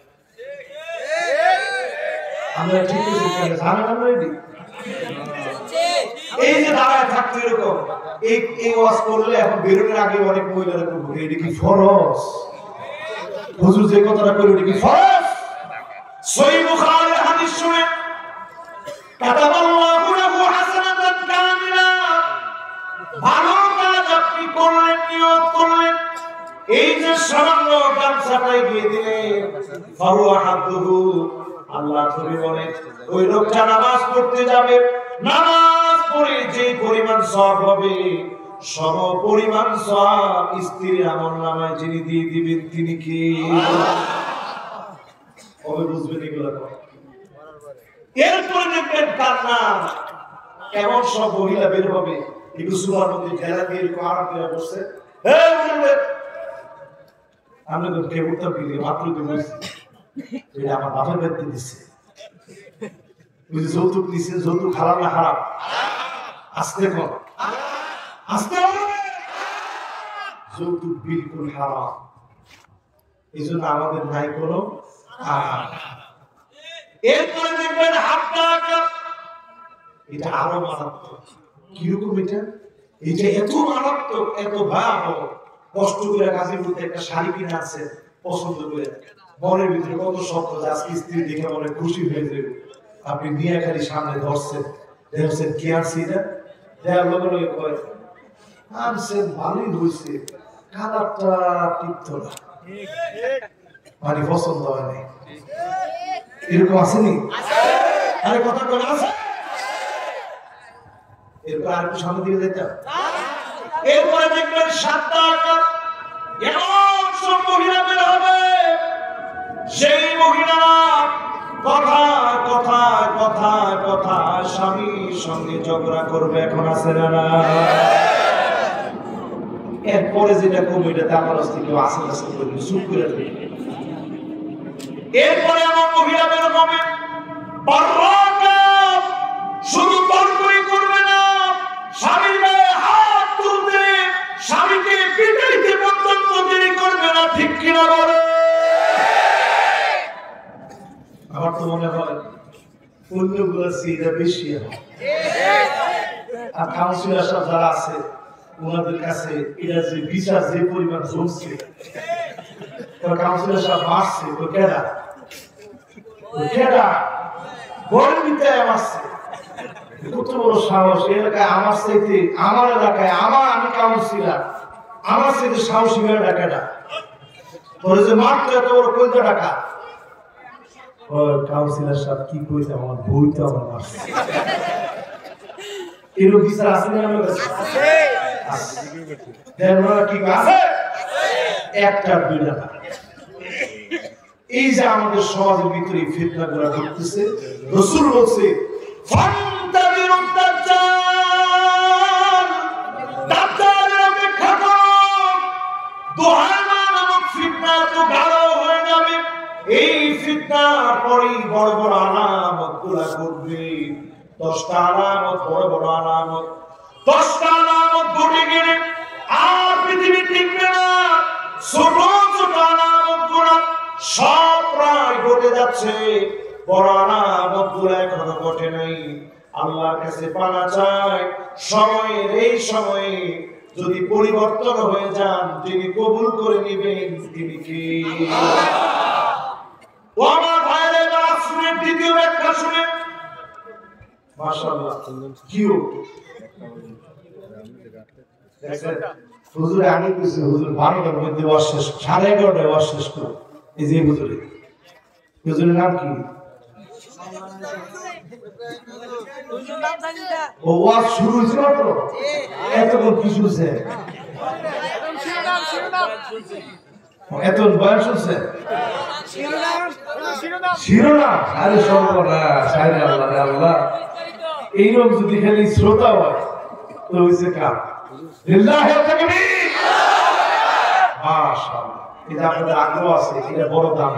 আমরা ঠিক আছে জানেন আমরা এই যে দাঁড়ায় থাকতো এরকম, এই ওয়াজ করলে এখন বেরোনোর আগে অনেক মহিলারা করবো এটা কি ফরজ? হুজুর যে কথাটা কইল এটা কি ফরজ? সহিহ বুখারীর হাদিস শুনে কাতাবাল্লাহু লাহু হাসানাতান কামিলা, ভালো কাজ আপনি করলেন, নিয়ত করলেন, এই যে সামান্য গামছাটাই দিয়ে দিলেন, ফাহুয়া হাদুহু, আল্লাহ তুমি বলেন ওই লোকটা নামাজ পড়তে যাবে, নামাজ পড়ে যে পরিমাণ সওয়াব হবে, সম পরিমাণ সওয়াব স্ত্রীর আমলনামায় যিনি দিয়ে দিবেন তিনি কে? কবে বুঝবেন এগুলো? এরপরে দেখবেন কান্না, এমন সব মহিলা বের হবে, একটু সুবার মধ্যে ঢেলা দিয়ে একটু আরাম করে বসছে, আমি তো কে উঠতে পেলে মাত্র এটা আমার বাপের ব্যক্তি দিচ্ছে, যৌতুক দিচ্ছে, যৌতুক হারাম না হারাম? আসতে কর, আসতে, যৌতুক বিলকুল হারাম। এই জন্য আমাদের নাই কোনো। এরপরে দেখবেন এটা আরো মারাত্মক। কিরকম এটা? এটা এত মারাত্মক, এত ভয়াবহ। কষ্ট করে কাজের মধ্যে একটা শাড়ি কিনে আছে পছন্দ করে, মনের ভিতরে কত শব্দ, আজকে স্ত্রী দেখে মনে খুশি হয়ে যাবে, আপনি নিয়ে খালি সামনে ধরছেন, দেখছেন কি আনছি এটা, দেওয়ার লগে লগে কয় আনছেন ভালোই হয়েছে, কালারটা টিকতো না, মানে পছন্দ হয় নাই। এরকম আসেনি? আরে কথা বলে আছে। এরপর আর একটু সামনে দিকে যেতে, এরপরে দেখবেন 7টা এমন সব মহিলা বের হবে, সেই মহিলারা কথায় কথায় কথায় কথায় স্বামীর সঙ্গে ঝগড়া করবে। এখন আছে না? এরপরে যেটা কমে এটাতে আমার অস্তিত্ব আস্তে আস্তে করবে, চুপ করে দেবে। এরপরে আমার মহিলা বের হবে, শুধু তর্কই করবে না, স্বামীর গায়ে হাত তুলতে, স্বামীকে পিটাইতে পর্যন্ত দেরি করবে না। ঠিক কিনা বলে? আমার তো মনে হয় অন্যগুলোর চেয়ে বেশি হয়। আর কাউন্সিলর সব যারা আছে ওনাদের কাছে এটা যে বিচার যে পরিমাণ জমছে, কাউন্সিলর সব মারছে, কেনা কেডা গড়ের ভিতরে মারছে কত বড় সাহস এই এলাকায় আমার চাইতে আমার এলাকায় আমি কাউন্সিলর আমার চাইতে সাহসী মেয়েটা কেডা তোর যে মারতো এত বড় কইতে টাকা ও কাউন্সিলর সাহেব কি কইতে আমার বইতে আমার মারছে এরকম বিচার আছে না আমার কাছে আছে দেড় কি আছে একটা দুইটা এই যে আমাদের সমাজের ভিতরে ফিতনা গুলা ঘটতেছে রাসূল বলছে ফান্তাবিরুদ দাজ্জাল দাজ্জালের অপেক্ষা করো দুহানা নামক ফিতনা তো গাঢ় হয়ে যাবে এই ফিতনা পরেই বড় বড় আলামত গুলা ঘটবে 10টা আলামত বড় বড় আলামত 10টা আলামত ঘটে গেলে আর পৃথিবী টিকবে না ছোট ছোট আলামত গুলা সব প্রায় ঘটে যাচ্ছে বড় আলামত গুলা এখনো ঘটে নাই আল্লাহর কাছে পানা চাই সময়ের এই সময়ে যদি পরিবর্তন হয়ে যান যিনি কবুল করে নেবেন তিনি কি ও আমার ভাইরা এবার আসুনের দ্বিতীয় ব্যাখ্যা শুনে মাশাআল্লাহ কিউ হুজুর আমি কিছু হুজুর 12টার মধ্যে ওয়াজ শেষ 11:30টায় ওয়াজ শেষ করো এই যে হুজুরের নাম কি ও ওয়াজ শুরু হয়েছিল তো এতক্ষণ কি শুনছে এত বয়ান শুনছে শিরোনাম আরে সর্বনাশ আরে আল্লাহ রে আল্লাহ এইরকম যদি খালি শ্রোতা হয় তো হইছে কাম লিল্লাহি তাকবীর মাশাআল্লাহ এটা আপনাদের আগ্রহ আছে এটা বড় দাম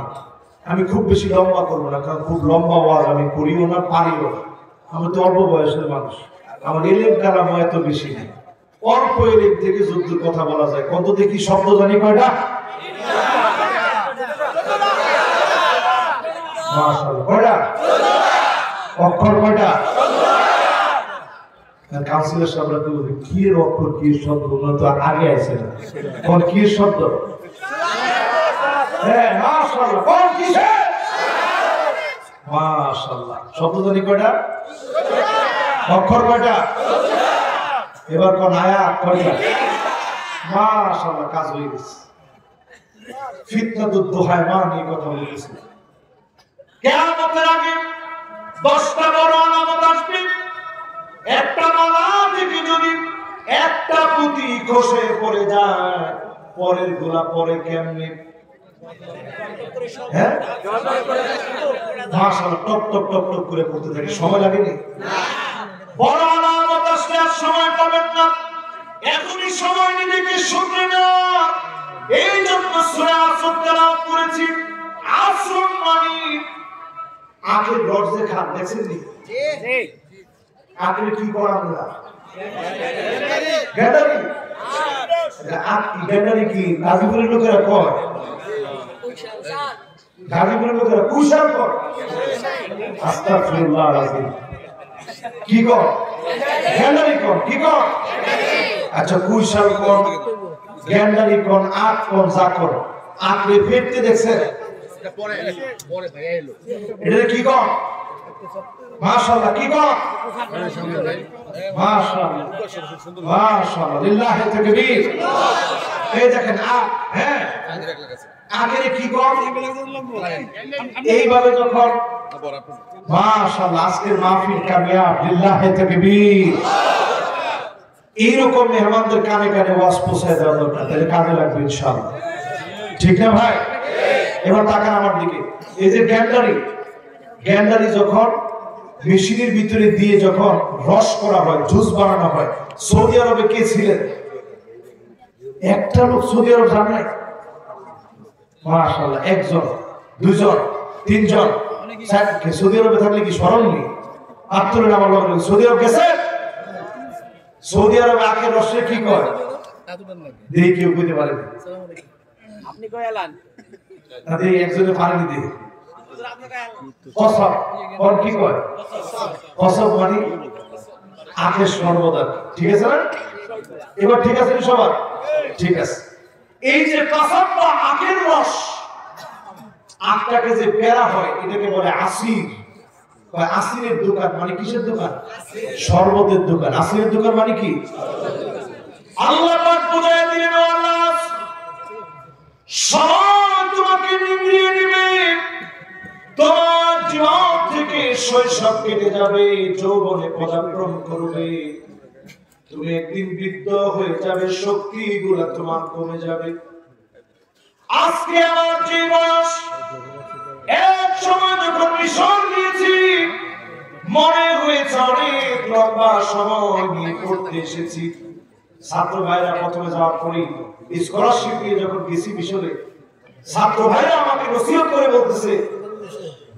আমি খুব বেশি লম্বা করব না কারণ খুব লম্বা ওয়াজ আমি করিও না পারিও না আমি তো অল্প বয়সের মানুষ আমার এলেম কালাম এত বেশি নেই অল্প এলেম থেকে যুদ্ধের কথা বলা যায় কত দেখি শব্দ জানি কয়টা মাশাআল্লাহ কয়টা অক্ষর কয়টা কাউন্সিলর সাহেবরা তো কি এর অক্ষর কি শব্দ ওনা তো আগে আইছে না কোন কি শব্দ হ্যাঁ মাশাআল্লাহ কোন কিসে মাশাআল্লাহ শব্দ জানি কয়টা অক্ষর কয়টা এবার কোন আয়াত কয়টা মাশাআল্লাহ কাজ হয়ে গেছে ফিতনাতুদ দুহাইমান এই কথা বলতেছে কিয়ামতের আগে 10টা বড় আলামত আসবে একটা মালা থেকে যদি একটা পুঁতি খসে পড়ে যায় পরের গোলা পরে কেমনে হ্যাঁ মাশাআল্লাহ টপ টপ টপ টপ করে পড়তে থাকে সময় লাগেনি বড় আলামত আসলে আর সময় পাবেন না এখনই সময় নিজেকে শুনে নেওয়া এই জন্য সূরা আসর তেলাওয়াত করেছি আসর মানে আখের রড যে খান দেখছেন নি জি আখের কি করা আমরা গ্যাদারি আখি গ্যাদারি কি গাজীপুরের লোকেরা কয় গাজীপুরের লোকেরা কুশাল কর আস্তাগফিরুল্লাহ আলাইহি কি কর গ্যাদারি কর কি কর আচ্ছা কুশাল কর গ্যাদারি কর আখ কর যা কর আখরে ফেটতে দেখছেন পরে ভাই এলো এটা কি কর মাশাআল্লাহ কি কর মাশাআল্লাহ মাশাআল্লাহ লিল্লাহি তাকবীর এই দেখেন হ্যাঁ আগে কি কর এইভাবে যখন মাশাআল্লাহ আজকের মাহফিল কামিয়াব লিল্লাহি তাকবীর এইরকম মেহমানদের কানে কানে ওয়াজ পৌঁছায় দেওয়া দরকার তাহলে কাজে লাগবে ইনশাআল্লাহ ঠিক না ভাই এবার তাকান আমার দিকে এই যে গ্যান্ডারি যখন মেশিনের ভিতরে দিয়ে যখন রস করা হয় জুস বানানো হয় সৌদি আরবে কে ছিলেন একটা লোক সৌদি আরব জানে মাশাআল্লাহ একজন দুইজন তিনজন চারজন সৌদি আরবে থাকলে কি স্মরণ নেই আত্মরে আমার লোক সৌদি আরব গেছে সৌদি আরবে আখের রসে কি করে দেখি কেউ বুঝতে পারে আপনি কই এলান তাদের একজনে পারেনি দিয়ে কসব কোন কি কয় কসব মানে আখের সর্বদা ঠিক আছে না এবার ঠিক আছে সবার ঠিক আছে এই যে কসব বা আখের রস 8 টাকা যে পেরা হয় এটাকে বলে আসির। আসিরের দোকান মানে কিসের দোকান? শরবতের দোকান। আসিরের দোকান মানে কি? আল্লাহ পাক বুঝায় দিলেন, আল্লাহ সময় তোমাকে নিংড়িয়ে নেবে, তোমার জীবন থেকে শৈশব কেটে যাবে, যৌবনে পদাক্রম করবে, তুমি একদিন বৃদ্ধ হয়ে যাবে, শক্তিগুলো তোমার কমে যাবে। আজকে আমার যে বয়স, এক সময় যখন মিশন নিয়েছি মনে হয়েছে অনেক লম্বা সময় নিয়ে পড়তে এসেছি। ছাত্র ভাইরা প্রথমে যাওয়ার পরে স্কলারশিপ নিয়ে যখন গেছি মিশনে, ছাত্র ভাইরা আমাকে নসিহত করে বলতেছে,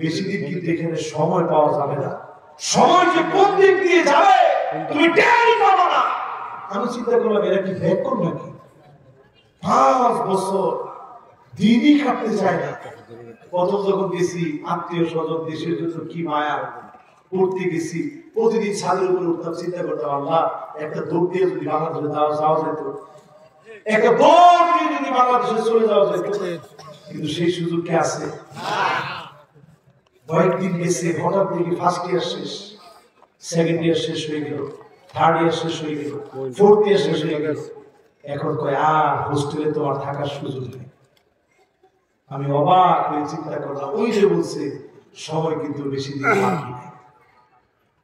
বেশি দিন কিন্তু এখানে সময় পাওয়া যাবে না, সময় যে কোন দিক দিয়ে যাবে তুমি টেরই পাবে না। আমি চিন্তা করলাম এরা কি ভেকর নাকি? 5 বছর দিনই কাটতে চায় না। প্রথম যখন গেছি আত্মীয় স্বজন দেশের জন্য কি মায়া, পড়তে গেছি প্রতিদিন ছাদের উপরে উঠতাম, চিন্তা করতাম আল্লাহ একটা দৌড় দিয়ে যদি বাংলাদেশে যাওয়া যেত, একটা দৌড় দিয়ে যদি বাংলাদেশে চলে যাওয়া যেত, কিন্তু সেই সুযোগ কি আছে? কয়েকদিন গেছে, হঠাৎ দেখি ফার্স্ট ইয়ার শেষ, সেকেন্ড ইয়ার শেষ হয়ে গেল, থার্ড ইয়ার শেষ হয়ে গেল, ফোর্থ ইয়ার শেষ হয়ে গেল, এখন কয় হোস্টেলে তোমার থাকার সুযোগ নেই। আমি অবাক হয়ে চিন্তা করলাম, ওই যে বলছে সময় কিন্তু বেশি দিন বাকি নেই।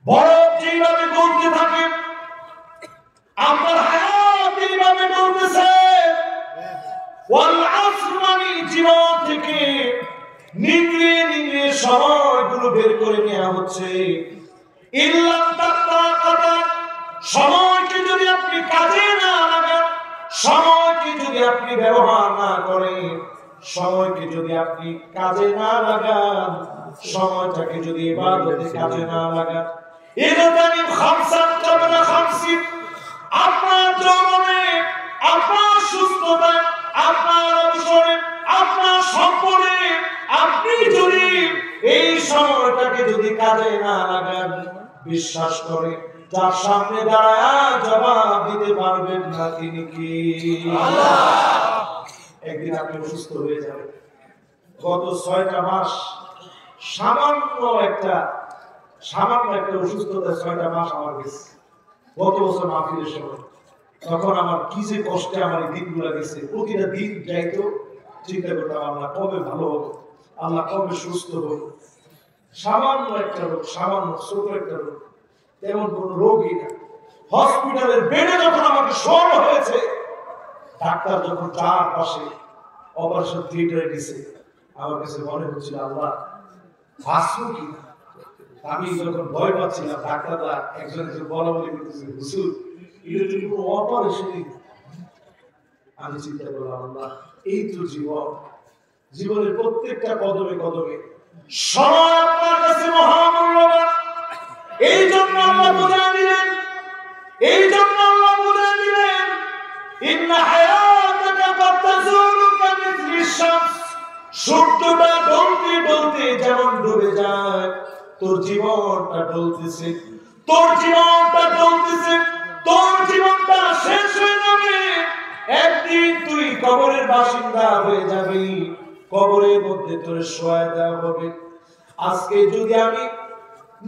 বরফ যেভাবে গলতে থাকে আপনার হায়াত এইভাবে গলতেছে, ওয়াল আসর মানে জীবন থেকে নিংড়িয়ে নিংড়িয়ে সময়গুলো বের করে নেওয়া হচ্ছে। ইল্লাম তাকাতা, সময়কে যদি আপনি কাজে না লাগান, সময়কে যদি আপনি ব্যবহার না করেন, সময়কে যদি আপনি কাজে না লাগান, সময়টাকে যদি ইবাদতে কাজে না লাগান, ইরতানিম খামসান কাবলা খামসিন, আপনার যৌবনে, আপনার সুস্থতা, আপনার অবসরে, আপনার সম্পদে আপনি যদি এই সময়টাকে যদি কাজে না লাগান, বিশ্বাস করে যার সামনে দাঁড়ায় জবাব দিতে পারবেন না তিনি কি? আল্লাহ। একদিন আপনি অসুস্থ হয়ে যাবেন। গত 6টা মাস সামান্য একটা অসুস্থতা, 6টা মাস আমার গেছে। গত বছর মাহফিলের সময় তখন আমার কি যে কষ্টে আমার এই দিনগুলো গেছে, প্রতিটা দিন যাইতো চিন্তা করতাম আল্লাহ কবে ভালো হবো, আল্লাহ কবে সুস্থ হবো। সামান্য একটা রোগ, সামান্য ছোট একটা রোগ, তেমন কোন রোগই না। হসপিটালের বেডে যখন আমাকে শোয়ানো হয়েছে, ডাক্তার যখন চারপাশে অপারেশন থিয়েটারে দিছে, আমার কাছে মনে হচ্ছিল আল্লাহ বাঁচবো কি না। আমি যখন ভয় পাচ্ছিলাম, ডাক্তাররা একজন বলা বলি করতেছে, হুজুর এটা তো কোনো অপারেশনই। আমি চিন্তা করলাম আল্লাহ এই তো জীবন, জীবনের প্রত্যেকটা কদমে কদমে সময় আপনার কাছে মহামূল্যবান। এই জন্য আল্লাহ বুঝিয়ে দিলেন, এই জন্য আল্লাহ বুঝিয়ে দিলেন, ইন্না হায়াতাকা কাদ তাজুলু কামিসলিশ শামস, সূর্যটা ডলতে ডলতে যেমন ডুবে যায়, তোর জীবনটা ডলতেছে, তোর জীবনটা ডলতেছে, তোর জীবনটা শেষ হয়ে যাবে। একদিন তুই কবরের বাসিন্দা হয়ে যাবি, কবরের মধ্যে তোর শোয়া দেওয়া হবে। আজকে যদি আমি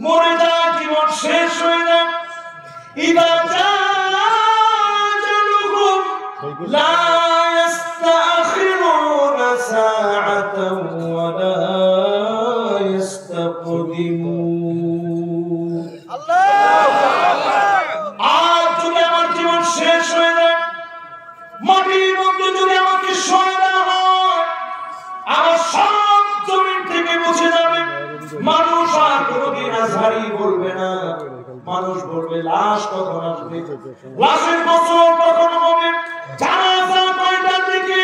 মরে যাই, জীবন শেষ হয়ে যায়, ইদা জাআলুহুম লা ইস্তাখিরুনা সাআতান ওয়া লা ইস্তাকদিমুন। আল্লাহু আকবার। আজ যদি আমার জীবন শেষ হয়ে যায়, মাটির মধ্যে যদি আমাকে শোয়া দেওয়া হয়, আমার সব জমিন থেকে মুছে যাবে। মানুষ আর কোনোদিন আজহারি বলবে না, মানুষ বলবে লাশ কখন আসবে, লাশের গোসল কখন হবে, জানাজা কয়টার দিকে,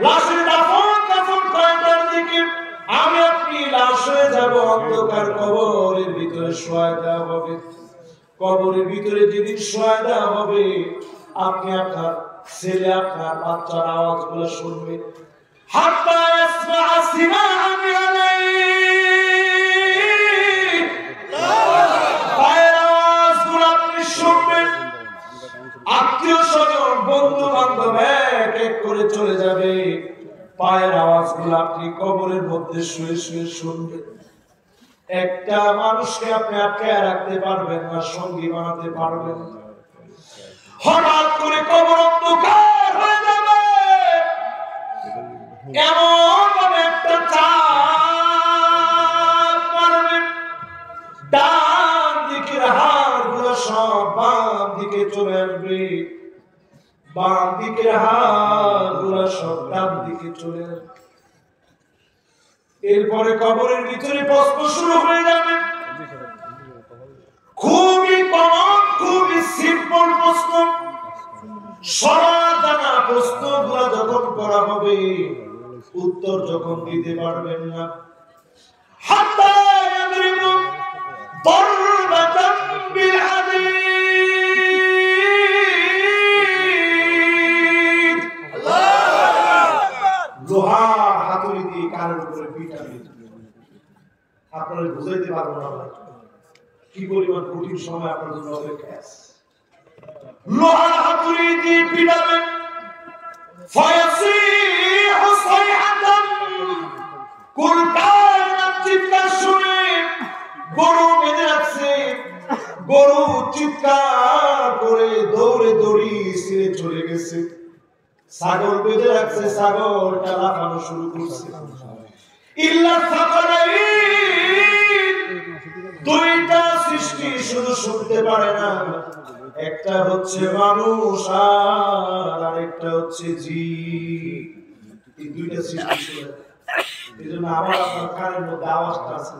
লাশের দাফন কাফন কয়টার দিকে। আমি আপনি লাশ হয়ে যাব, অন্ধকার কবরের ভিতরে শোয়া দেওয়া হবে। কবরের ভিতরে যেদিন শোয়া দেওয়া হবে, আপনি আপনার ছেলে, আপনার বাচ্চার আওয়াজগুলো শুনবেন। হাত্তা ইয়াসমা'a সিমা'আন আলাইহি, পায়ের আওয়াজগুলো আপনি শুনবেন। আত্মীয় স্বজন বন্ধু বান্ধব এক এক করে চলে যাবে, পায়ের আওয়াজগুলো আপনি কবরের মধ্যে শুয়ে শুয়ে শুনবেন। একটা মানুষকে আপনি আটকায় রাখতে পারবেন না, সঙ্গী বানাতে পারবেন না। হঠাৎ করে কবর অন্ধকার হয়ে যাবে, এমন ভাবে একটা চাপ মারবে, ডান দিকের হাড়গুলো সব বাম দিকে চলে আসবে, বাম দিকের হাড়গুলো সব ডান দিকে চলে আসবে। এরপরে কবরের ভিতরে প্রশ্ন শুরু হয়ে যাবে, খুবই কমন, খুবই সিম্পল প্রশ্ন। সবার জানা প্রশ্নগুলো যখন করা হবে, উত্তর যখন দিতে পারবেন না, হাত্তা ইয়াদরিবু দারবাতান বিল হাদীদ, লোহা হাতুড়ি দিয়ে কানের উপরে পিটাবে। আপনারা বুঝাইতে পারবো না কি পরিমাণ কঠিন সময় আপনার জন্য অপেক্ষা আছে। লোহা হাতুড়ি দিয়ে পিটাবে, ফায়াসিহু সাইহাতান, কুল কায়নাত চিৎকার শুনে, গরু বেঁধে রাখছে, গরু চিৎকার করে দৌড়ে দৌড়ি ছিঁড়ে চলে গেছে। ছাগল বেঁধে রাখছে, ছাগলটা লাফানো শুরু করছে। ইল্লা সাকালাইন, দুইটা সৃষ্টি শুধু শুনতে পারে না, একটা হচ্ছে মানুষ আর আরেকটা হচ্ছে জিন। এই দুইটা সৃষ্টি শুনে, এজন্য আমার আপনার কানের মধ্যে আওয়াজটা আছে।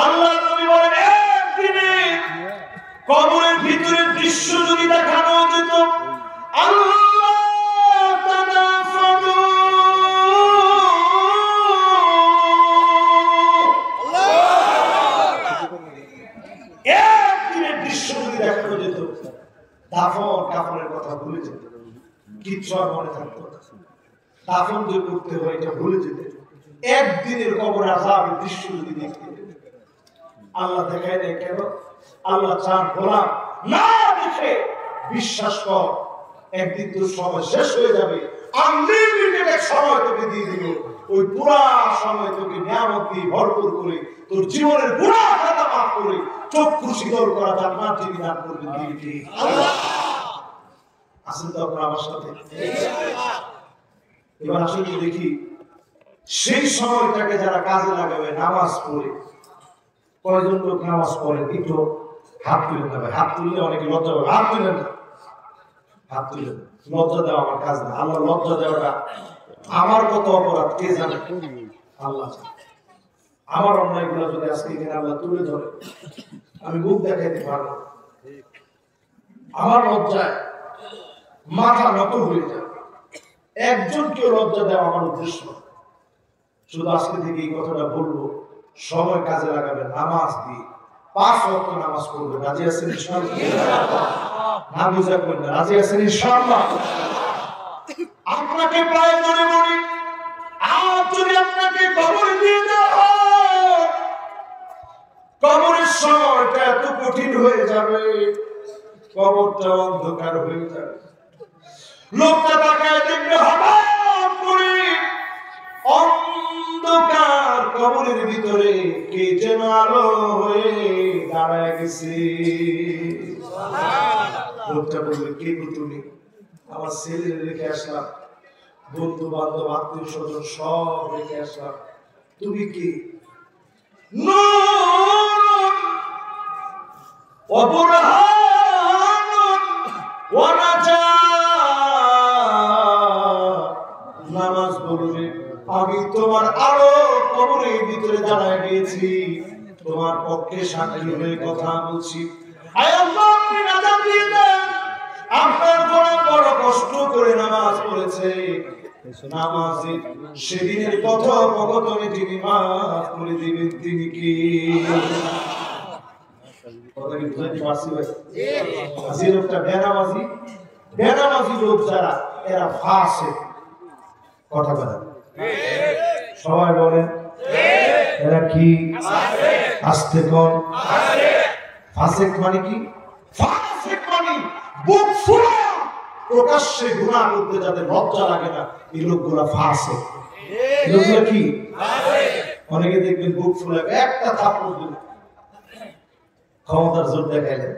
আল্লাহ নবী বলেন, একদিনে কবরের ভিতরের দৃশ্য যদি দেখানো যেত, আল্লাহ তানাফাদু, একদিনের দৃশ্য যদি দেখানো যেত, দাফন কাফনের কথা ভুলে যেত, কিচ্ছু আর মনে থাকতো না। দাফন যে করতে হয় এটা ভুলে যেত। একদিনের কবর আযাবের দৃশ্য যদি দেখতে, আল্লাহ দেখায় দেয় কেন? আল্লাহ চান গোলাম না দেখে বিশ্বাস কর, একদিন তোর সময় শেষ হয়ে যাবে, আনলিমিটেড এক সময় তোকে দিয়ে দিল, ওই পুরা সময় তোকে নিয়ামত দিয়ে ভরপুর করে তোর জীবনের গুনাহ খাতা মাফ করে চক্ষু শীতল করা জান্নাত যিনি দান করবেন তিনি আল্লাহ। আসেন তো আপনারা আমার সাথে ইনশাআল্লাহ। এবার আসুন দেখি সেই সময়টাকে যারা কাজে লাগাবে, নামাজ পড়ে। কয়জন লোক নামাজ পড়ে? একটু হাত তুলেন না ভাই, হাত তুললে অনেকে লজ্জা পাবে। হাত তুলেন না, হাত তুলেন। লজ্জা দেওয়া আমার কাজ না, আল্লাহ লজ্জা দেওয়াটা আমার কত অপরাধ কে জানে, আল্লাহ জানে। আমার অন্যায়গুলো যদি আজকে এখানে আল্লাহ তুলে ধরে, আমি মুখ দেখাইতে পারবো, আমার লজ্জায় মাথা নত হয়ে যায়। একজনকেও লজ্জা দেওয়া আমার উদ্দেশ্য। শুধু আজকে থেকে এই কথাটা বলবো, সময় কাজে লাগাবে, নামাজ দিয়ে 5 ওয়াক্ত নামাজ পড়বে। রাজি আছেন ইনশাআল্লাহ? না বুঝা করবেন, রাজি আছেন ইনশাআল্লাহ? আপনাকে প্রায় মনে মনে আজ যদি আপনাকে কবরে দিয়ে দেওয়া হয়, কবরের সময়টা এত কঠিন হয়ে যাবে, কবরটা অন্ধকার হয়ে যাবে। লোকটা তাকায় দেখবে হঠাৎ করে অন্ধকার কবরের ভিতরে কে যেন আলো হয়ে দাঁড়ায় গেছে। লোকটা বলবে, কে গো তুমি? আমার ছেলে রেখে আসলাম, বন্ধু বান্ধব আত্মীয় স্বজন সব রেখে আসলাম, তুমি কি? নূরুন ওয়া বুরহানুন ওয়া নাজাত। নামাজ পড়বে, আমি তোমার আলো কবরের ভিতরে দাঁড়ায় গিয়েছি, তোমার পক্ষে সাক্ষী হয়ে কথা বলছি। আয় আল্লাহ, আপনি নাজাত দিয়ে দেন। আপনার গোলাম বড় কষ্ট করে নামাজ পড়েছে, নামাজে সেদিনের কথোপকথনে যিনি মাফ করে দিবেন তিনি কি? কথা কি বুঝাইতে পারছি ভাই? যে লোকটা বেনামাজি, বেনামাজি লোক যারা, এরা ফাসিক। কথা বলেন, সবাই বলেন এরা কি? আস্তে কোন? ফাসিক মানে কি? ফাসিক মানে বুক ফুলা প্রকাশ্যে গুনাহ করতে যাদের লজ্জা লাগে না, এই লোকগুলা ফাসিক। এগুলো কি? অনেকে দেখবেন বুক ফুলে একটা থাপ্পড় দিল, ক্ষমতার জোর দেখাইলেন।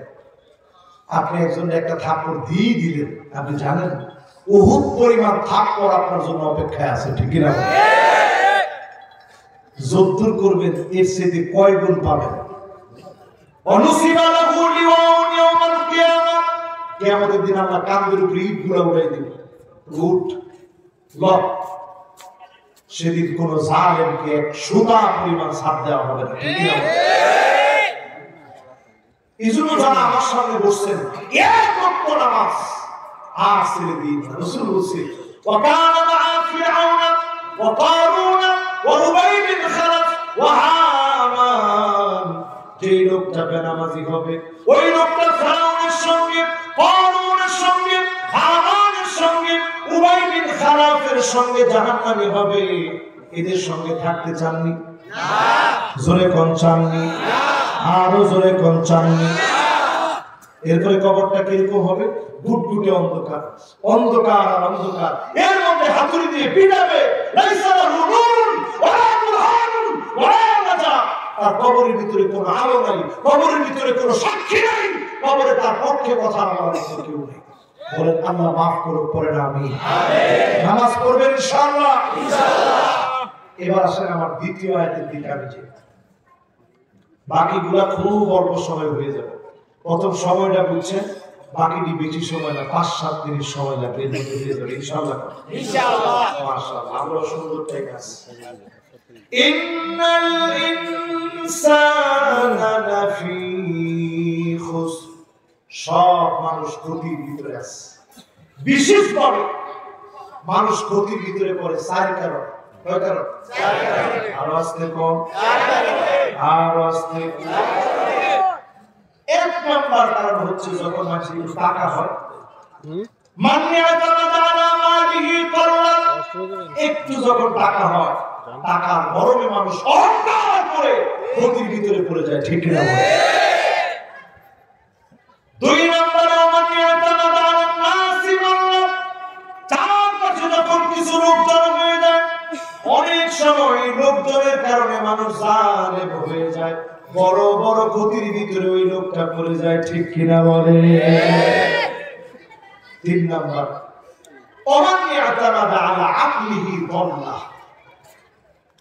আপনি একজনের একটা থাপ্পড় দিয়ে দিলেন, আপনি জানেন উহুদ পরিমাণ থাপ্পড় আপনার জন্য অপেক্ষায় আছে, ঠিক কিনা? যদ্দুর করবেন এর চেয়ে কয় গুণ পাবেন। কিয়ামতের দিন আমরা কাঁধের উপরে ইটগুলো উড়াই দিব, উট লক। সেদিন কোন জালেমকে এক সুতা পরিমাণ ছাড় দেওয়া হবে না, ঠিক কিনা? এই জন্য যারা আমার সামনে বসছেন এক ওয়াক্ত নামাজ আর ছেড়ে দিন। রাসূল বলছে ওয়াকানা মা ফিরআউনা ওয়া কারুন ওয়া উবাই বিন খালাফ ওয়া হামান। যে লোকটা বেনামাজি হবে ওই লোকটা ফিরআউনের সঙ্গে, কারুনের সঙ্গে, হামানের সঙ্গে, উবাই বিন খালাফের সঙ্গে জাহান্নামী হবে। এদের সঙ্গে থাকতে চাননি? না। জোরে কোন চাননি? না। আরো জোরে কোন চাননি? এরপরে কবরটা কিরকম হবে? গুটগুটে অন্ধকার, অন্ধকার আর অন্ধকার, এর মধ্যে হাতুড়ি দিয়ে পিটাবে। লাইসা লাহু নূরুন ওয়ালা বুরহানুন ওয়ালা নাজা। আর কবরের ভিতরে কোনো আলো নাই, কবরের ভিতরে কোনো সাক্ষী নাই, কবরে তার পক্ষে কথা বলার কেউ নেই। বলেন আল্লাহ মাফ করুক, পড়েন আমিন। নামাজ পড়বেন ইনশাআল্লাহ। এবার আসেন আমার দ্বিতীয় আয়াতের দিকে আমি যাই। বাকিগুলা খুব অল্প সময় হয়ে যাবে। প্রথম সময়টা বুঝছেন, বাকিটি বেশি সময় না, 5-7 মিনিট সময় লাগবে, এর মধ্যে হয়ে যাবে ইনশাআল্লাহ। ইনশাআল্লাহ, মাশাআল্লাহ, আমরা সুন্দর ঠিক আছে। ইন্নাল ইনসানা লাফি খুসর। সব মানুষ ক্ষতির ভিতরে আছে। বিশেষভাবে মানুষ ক্ষতির ভিতরে পড়ে 4 কারণ। কয় কারণ? 4 কারণ। আরো আসতে কম, 4 কারণে, আরো আসতে। এক নাম্বার কারণ হচ্ছে যখন মানুষের টাকা হয়, একটু যখন টাকা হয়, টাকার গরমে মানুষ অহংকার করে ক্ষতির ভিতরে পড়ে যায়, ঠিক না? 2 নম্বরে চারপাশে যখন কিছু লোকজন হয়ে যায়, অনেক সময় লোকজনের কারণে মানুষ জালেম হয়ে যায়, বড় বড় ক্ষতির ভিতরে ওই লোকটা পড়ে যায়, ঠিক কিনা বলে? 3 নাম্বার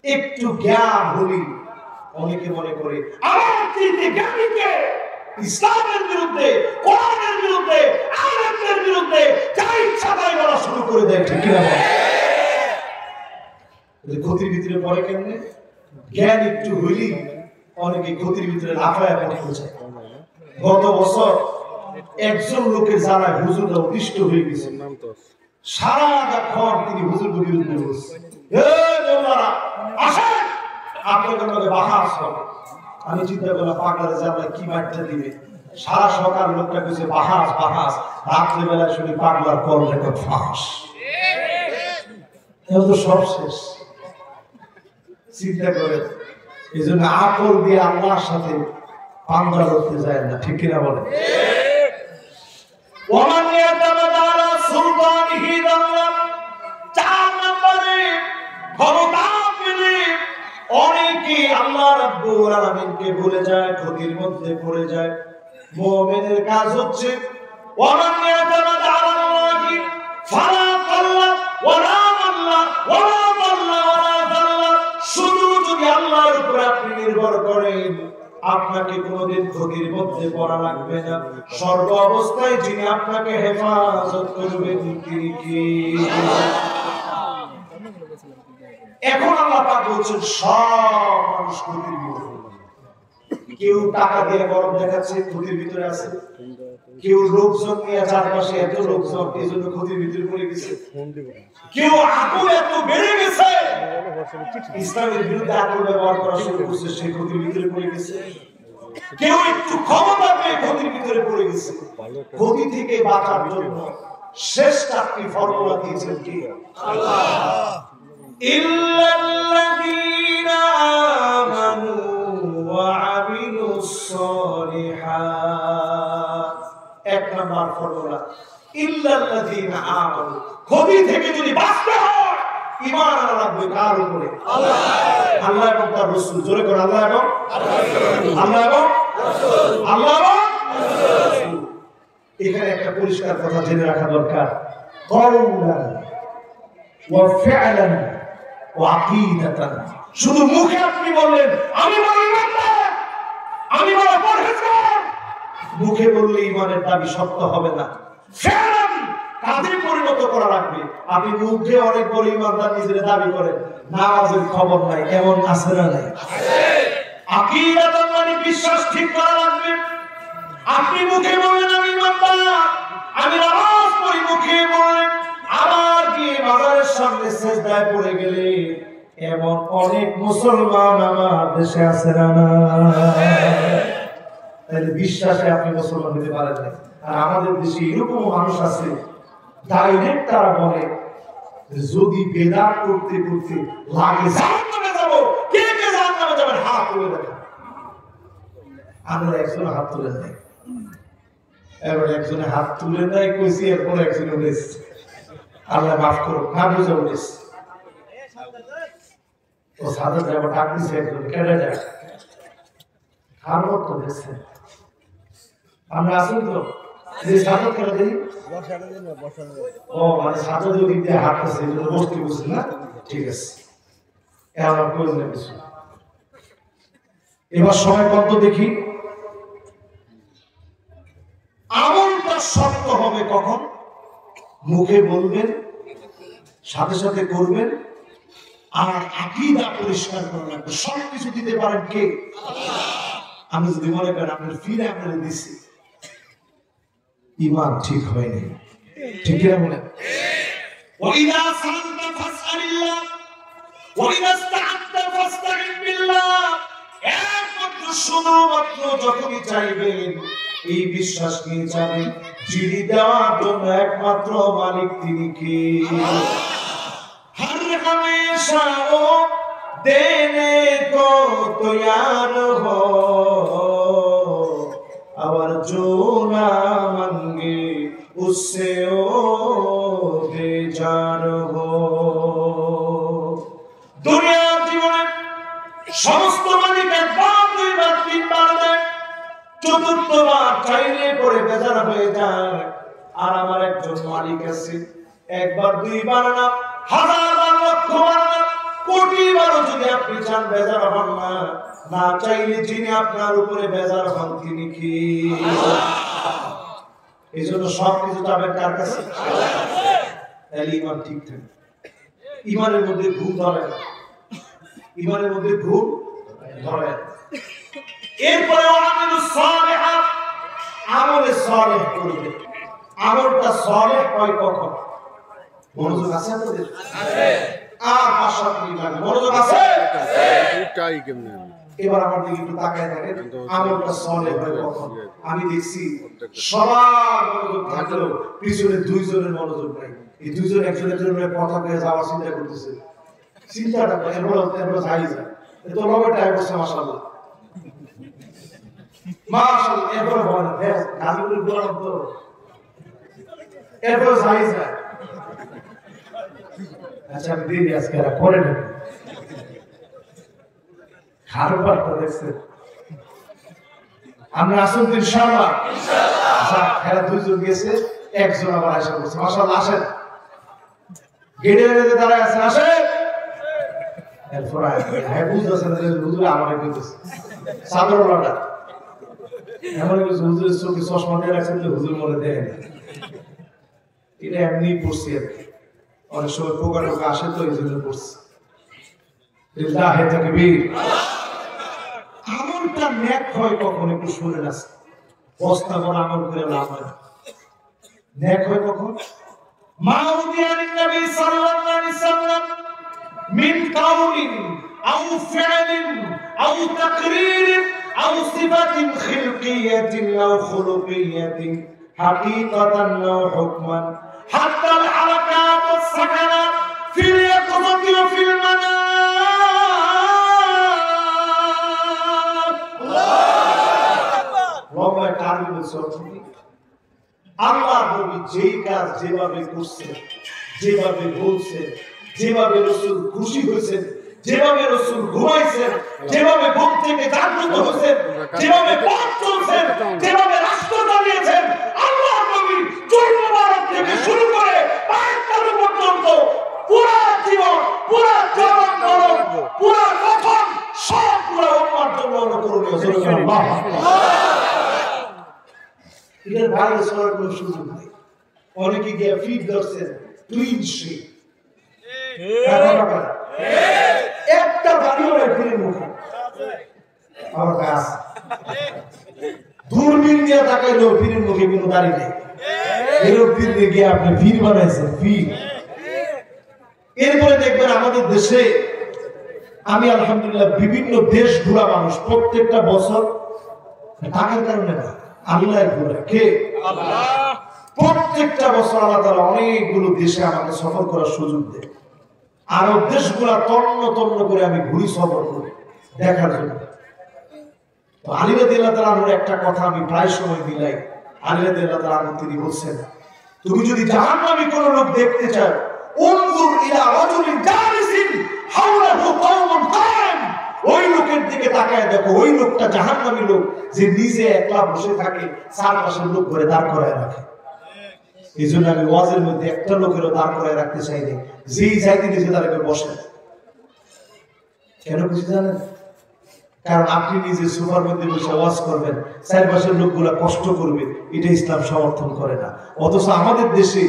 একটু জ্ঞান হলি অনেকে মনে করে আমার চিন্তা জ্ঞানীকে ইসলামের বিরুদ্ধে, কোরআনের বিরুদ্ধে, আলেমদের বিরুদ্ধে যা ইচ্ছা তাই বলা শুরু করে দেয়, ঠিক কিনা বলে? ক্ষতির ভিতরে পড়ে কেমনে? জ্ঞান একটু হইলি অনেকে ক্ষতির ভিতরে লাফায় পড়ে যায়। গত বছর একজন লোকের জ্বালায় হুজুররা অতিষ্ঠ হয়ে গেছে, সারাক্ষণ তিনি হুজুরকে বিরুদ্ধে বলছেন, আসেন আপনাদের মধ্যে বাহাস হবে। আমি চিন্তা করলাম পাগলারে জানলে কি বাচ্চা দিবে। সারা সকাল লোকটা কিছু বাহাস বাহাস, রাত্রিবেলায় শুনি পাগলার কল রেকর্ড ফাঁস। এখন তো সব শেষ। চিন্তা করে এই জন্য আকল দিয়ে আল্লাহর সাথে পাঞ্জা লড়তে যায় না, ঠিক কিনা বলে? অনেকে আল্লাহ রাব্বুল আলামিনকে ভুলে যায়, ক্ষতির মধ্যে পড়ে যায়। মুমিনের কাজ হচ্ছে ওয়ামান ইয়াতামাদ আলাল্লাহি ফালা কাল্লা ওয়ালা মাল্লা ওয়ালা দাল্লা ওয়ালা দাল্লা। শুধু যদি আল্লাহর উপর আপনি নির্ভর করেন, আপনাকে কোনোদিন ক্ষতির মধ্যে পড়া লাগবে না। সর্ব অবস্থায় যিনি আপনাকে হেফাজত করবেন তিনি কি? এখন আল্লাহ পাক বলছেন সব মানুষ ক্ষতির ভিতরে। কেউ টাকা দিয়ে গরম দেখাচ্ছে, ক্ষতির ভিতরে আছে। কেউ লোকজন নিয়ে চারপাশে এত লোকজন, এই জন্য ক্ষতির ভিতরে পড়ে গেছে। কেউ আগুন এত বেড়ে গেছে, ইসলামের বিরুদ্ধে আগুন ব্যবহার করা শুরু করছে, সেই ক্ষতির ভিতরে পড়ে গেছে। কেউ একটু ক্ষমতা পেয়ে ক্ষতির ভিতরে পড়ে গেছে। ক্ষতি থেকে বাঁচার জন্য শেষ 4টি ফর্মুলা দিয়েছেন কি? আল্লাহ। ইল্লাল্লাযীনা আমানু ওয়া আমিলুস সলিহাত। 1 নাম্বার ফর্মুলা ইল্লাল্লাযীনা আমানু। ক্ষতি থেকে যদি বাঁচতে হয় ঈমান আনা লাগবে কার উপরে? আল্লাহ এবং তার রাসূল। জোরে করে আল্লাহ এবং রাসূল। এখানে একটা পরিষ্কার কথা জেনে রাখা দরকার, কওলান ওয়া ফি'লান ওয়া আকীদাতান। শুধু মুখে আপনি বললেন আমি বড় ইমানদার, আমি বড় পরহেজগার, মুখে বললে ঈমানের দাবি সত্য হবে না। ফি'লান কাজে পরিণত করা লাগবে। আপনি মুখে অনেক বড় ইমানদার নিজের দাবি করেন, নামাজের খবর নাই, এমন আছে না নাই? আকীদাতান মানে বিশ্বাস ঠিক করা লাগবে। আপনি মুখে বললেন আমি ইমানদার, আমি নামাজ পড়ি, মুখে বললেন, আবার গিয়ে মাজারের সামনে সিজদায় পড়ে গেলে এমন অনেক মুসলমান আমার দেশে আছে না? তাহলে বিশ্বাসে আপনি মুসলমান হতে পারেন না। আর আমাদের দেশে এরকম মানুষ আছে ডাইরেক্ট তারা বলে যদি বেদাত করতে করতে লাগে জাহান্নামে যাব, কে কে জাহান্নামে যাবেন হাত তুলে দেখেন। আমরা একজন হাত তুলে দেয়, এবার একজনে হাত তুলে দেয় কইছি, এরপর একজনে উঠেছে আল্লাহ মাফ করো না বুঝে উঠেছে। ও সাদা যাবো ডাক দিছে একজন কেটে যায় খাবার তো দেখছে আমরা আসুন তো যে সাদা কেটে দিই। ও মানে সাদা যদি দিয়ে হাঁটতেছে এই জন্য বসতে বসে না, ঠিক আছে এবার করে নেবে। এবার সময় কত দেখি। আমলটা শক্ত হবে কখন? মুখে বলবেন, সাথে সাথে করবেন, আর আকীদা পরিষ্কার করা লাগবে। সবকিছু দিতে পারেন কে? আমি যদি মনে করেন আপনার ফিরে আপনার দিচ্ছি, ঈমান ঠিক হয়নি, ঠিক কিনা বলেন? ওয়াইদা সাআলতা ফাসআলিল্লাহ ওয়াইদা ইসতাআনতা ফাসতাঈন বিল্লাহ। একমাত্র শুধুমাত্র যখনই চাইবেন এই বিশ্বাস নিয়ে যাবেন, যিনি দেওয়ার জন্য একমাত্র মালিক তিনি কে? हर हमेशा वो देने को तैयार हो, और जो ना मांगे उससे वो बेजार हो। दुनिया जीवने समस्त मालिक একবার দুইবার তিনবার দেয়, চতুর্থবার চাইলে পরে বেজার হয়ে যায়। আর আমার একজন মালিক আছে, একবার দুইবার না, হাজারবার লক্ষবার না, কোটিবারও যদি আপনি চান বেজার হন না। না চাইলে যিনি আপনার উপরে বেজার হন তিনি কি? এই জন্য সবকিছু যাবেন কার কাছে? তাহলে ঈমান ঠিক থাকে। ঈমানের মধ্যে ভুল ধরে না, ঈমানের মধ্যে ভুল ধরে না। এরপরে আমিলুস সালিহাত, আমলে সালেহ করবে। আমলটা সালেহ হয় কখন? মনোযোগ আছে আপনাদের? আছে। আর 5-7 মিনিট লাগে। মনোযোগ আছে? আছে। এটাই কেমনে? এবার আমার দিকে একটু তাকায় দেখেন, আমলটা সালেহ হয় কখন? আমি দেখছি সবার মনোযোগ থাকলেও পিছনে দুইজনের মনোযোগ নাই। এই দুইজন একজনের জন্য কথা কয়ে যাওয়ার চিন্তা করতেছে। চিন্তাটা এরপর যাই যায়। এত লবে টাইম আছে মাশাআল্লাহ। মাশাআল্লাহ এরপর বলেন বেশ গাজীপুরের গোলাম তো এরপর যাই যায়। আচ্ছা আমি দিদি আজকে এরা করে নেব খারবারটা দেখছেন। আমরা আসুন তো ইনশাআল্লাহ। আচ্ছা এরা দুইজন গেছে, একজন আবার আসা বলছে মাশাআল্লাহ আসেন। গেটে গেটে দাঁড়ায় আছেন, আসেন। এরপর হ্যাঁ বুঝতেছেন যে হুজুর আমাকে কইতেছে সাদর ওলাটা এমন কিছু হুজুরের চোখে চশমা দিয়ে রাখছেন যে হুজুর মনে দেয় না। এটা এমনি পড়ছি আর কি, অনেক সময় পোকা টোকা আসে তো এই জন্য পড়ছি। আমলটা ন্যাক হয় কখন? একটু শুনে আছে বস্তা বড় আমল করে লাভ হয় না। ন্যাক হয় কখন? মাউদিয়ানিন নবী সাল্লাল্লাহু আলাইহি সাল্লাম মিন কাউলিন আও ফি'লিন আও তাকরীরিন আও সিফাতিন খিলকিয়াতিন আও খুলুকিয়াতিন হাকীকাতান আও হুকমান হাত্তা আল হারাকাত ওয়াস সাকানাত ফিল ইয়াকযাতি ওয়া ফিল মানাম। আল্লাহু আকবার। কারণ বলছে আল্লাহ নবী যেই কাজ যেভাবে করছে, যেভাবে বলছে, যেভাবে রাসূল খুশি হয়েছেন, যেভাবে রাসূল ঘুমাইছেন, যেভাবে ঘুম থেকে জাগ্রত হয়েছেন, যেভাবে পথ চলছেন, যেভাবে রাষ্ট্র চালিয়েছেন, আল্লাহ নবী চুল মোবারক থেকে শুরু করে পায়ের তালু পর্যন্ত পুরা জীবন, পুরা জবান মরণ, পুরা কথন সব পুরা উম্মার জন্য অনুকরণীয়। সুবহানাল্লাহ। এটার বাইরে চলার কোনো সুযোগ নেই। অনেকে গিয়ে ফিট ধরছেন টুইন শি, একটা বাড়িও নাই ফিরের মুখে। আমার কাছে দূরবীন দিয়ে তাকাইলেও ফিরের মুখে কোনো দাড়ি নেই। এরকম ফিরে গিয়ে আপনি ফির বানাইছেন ফির। এরপরে দেখবেন আমাদের দেশে, আমি আলহামদুলিল্লাহ বিভিন্ন দেশ ঘোরা মানুষ, প্রত্যেকটা বছর টাকার কারণে না, আল্লাহ ঘুরে। কে? আল্লাহ। প্রত্যেকটা বছর আল্লাহ তাআলা অনেকগুলো দেশে আমাকে সফর করার সুযোগ দেয়। আরব দেশগুলা তন্ন তন্ন করে আমি ঘুরি, সফর করি দেখার জন্য। তো আলী রাদিয়াল্লাহু তাআলার একটা কথা আমি প্রায় সময় মিলাই। আলী রাদিয়াল্লাহু তাআলা তিনি বলছেন, তুমি যদি জাহান্নামী কোন লোক দেখতে চাও, উনজুর ইলা রাজুলিন জালিসিন হাওলাহু কওমুন কায়েম, ওই লোকের দিকে তাকায় দেখো, ওই লোকটা জাহান্নামী লোক যে নিজে একলা বসে থাকে, চারপাশের লোক করে দাঁড় করায় রাখে। এই জন্য আমি ওয়াজের মধ্যে একটা লোকেরও দাঁড় করায় রাখতে চাই না, যেই চাইতে নিজে দাঁড়িয়ে বসে। কেন বুঝতে জানেন? কারণ আপনি নিজে সোফার মধ্যে বসে ওয়াজ করবেন, চারপাশের লোকগুলা কষ্ট করবে, এটা ইসলাম সমর্থন করে না। অথচ আমাদের দেশে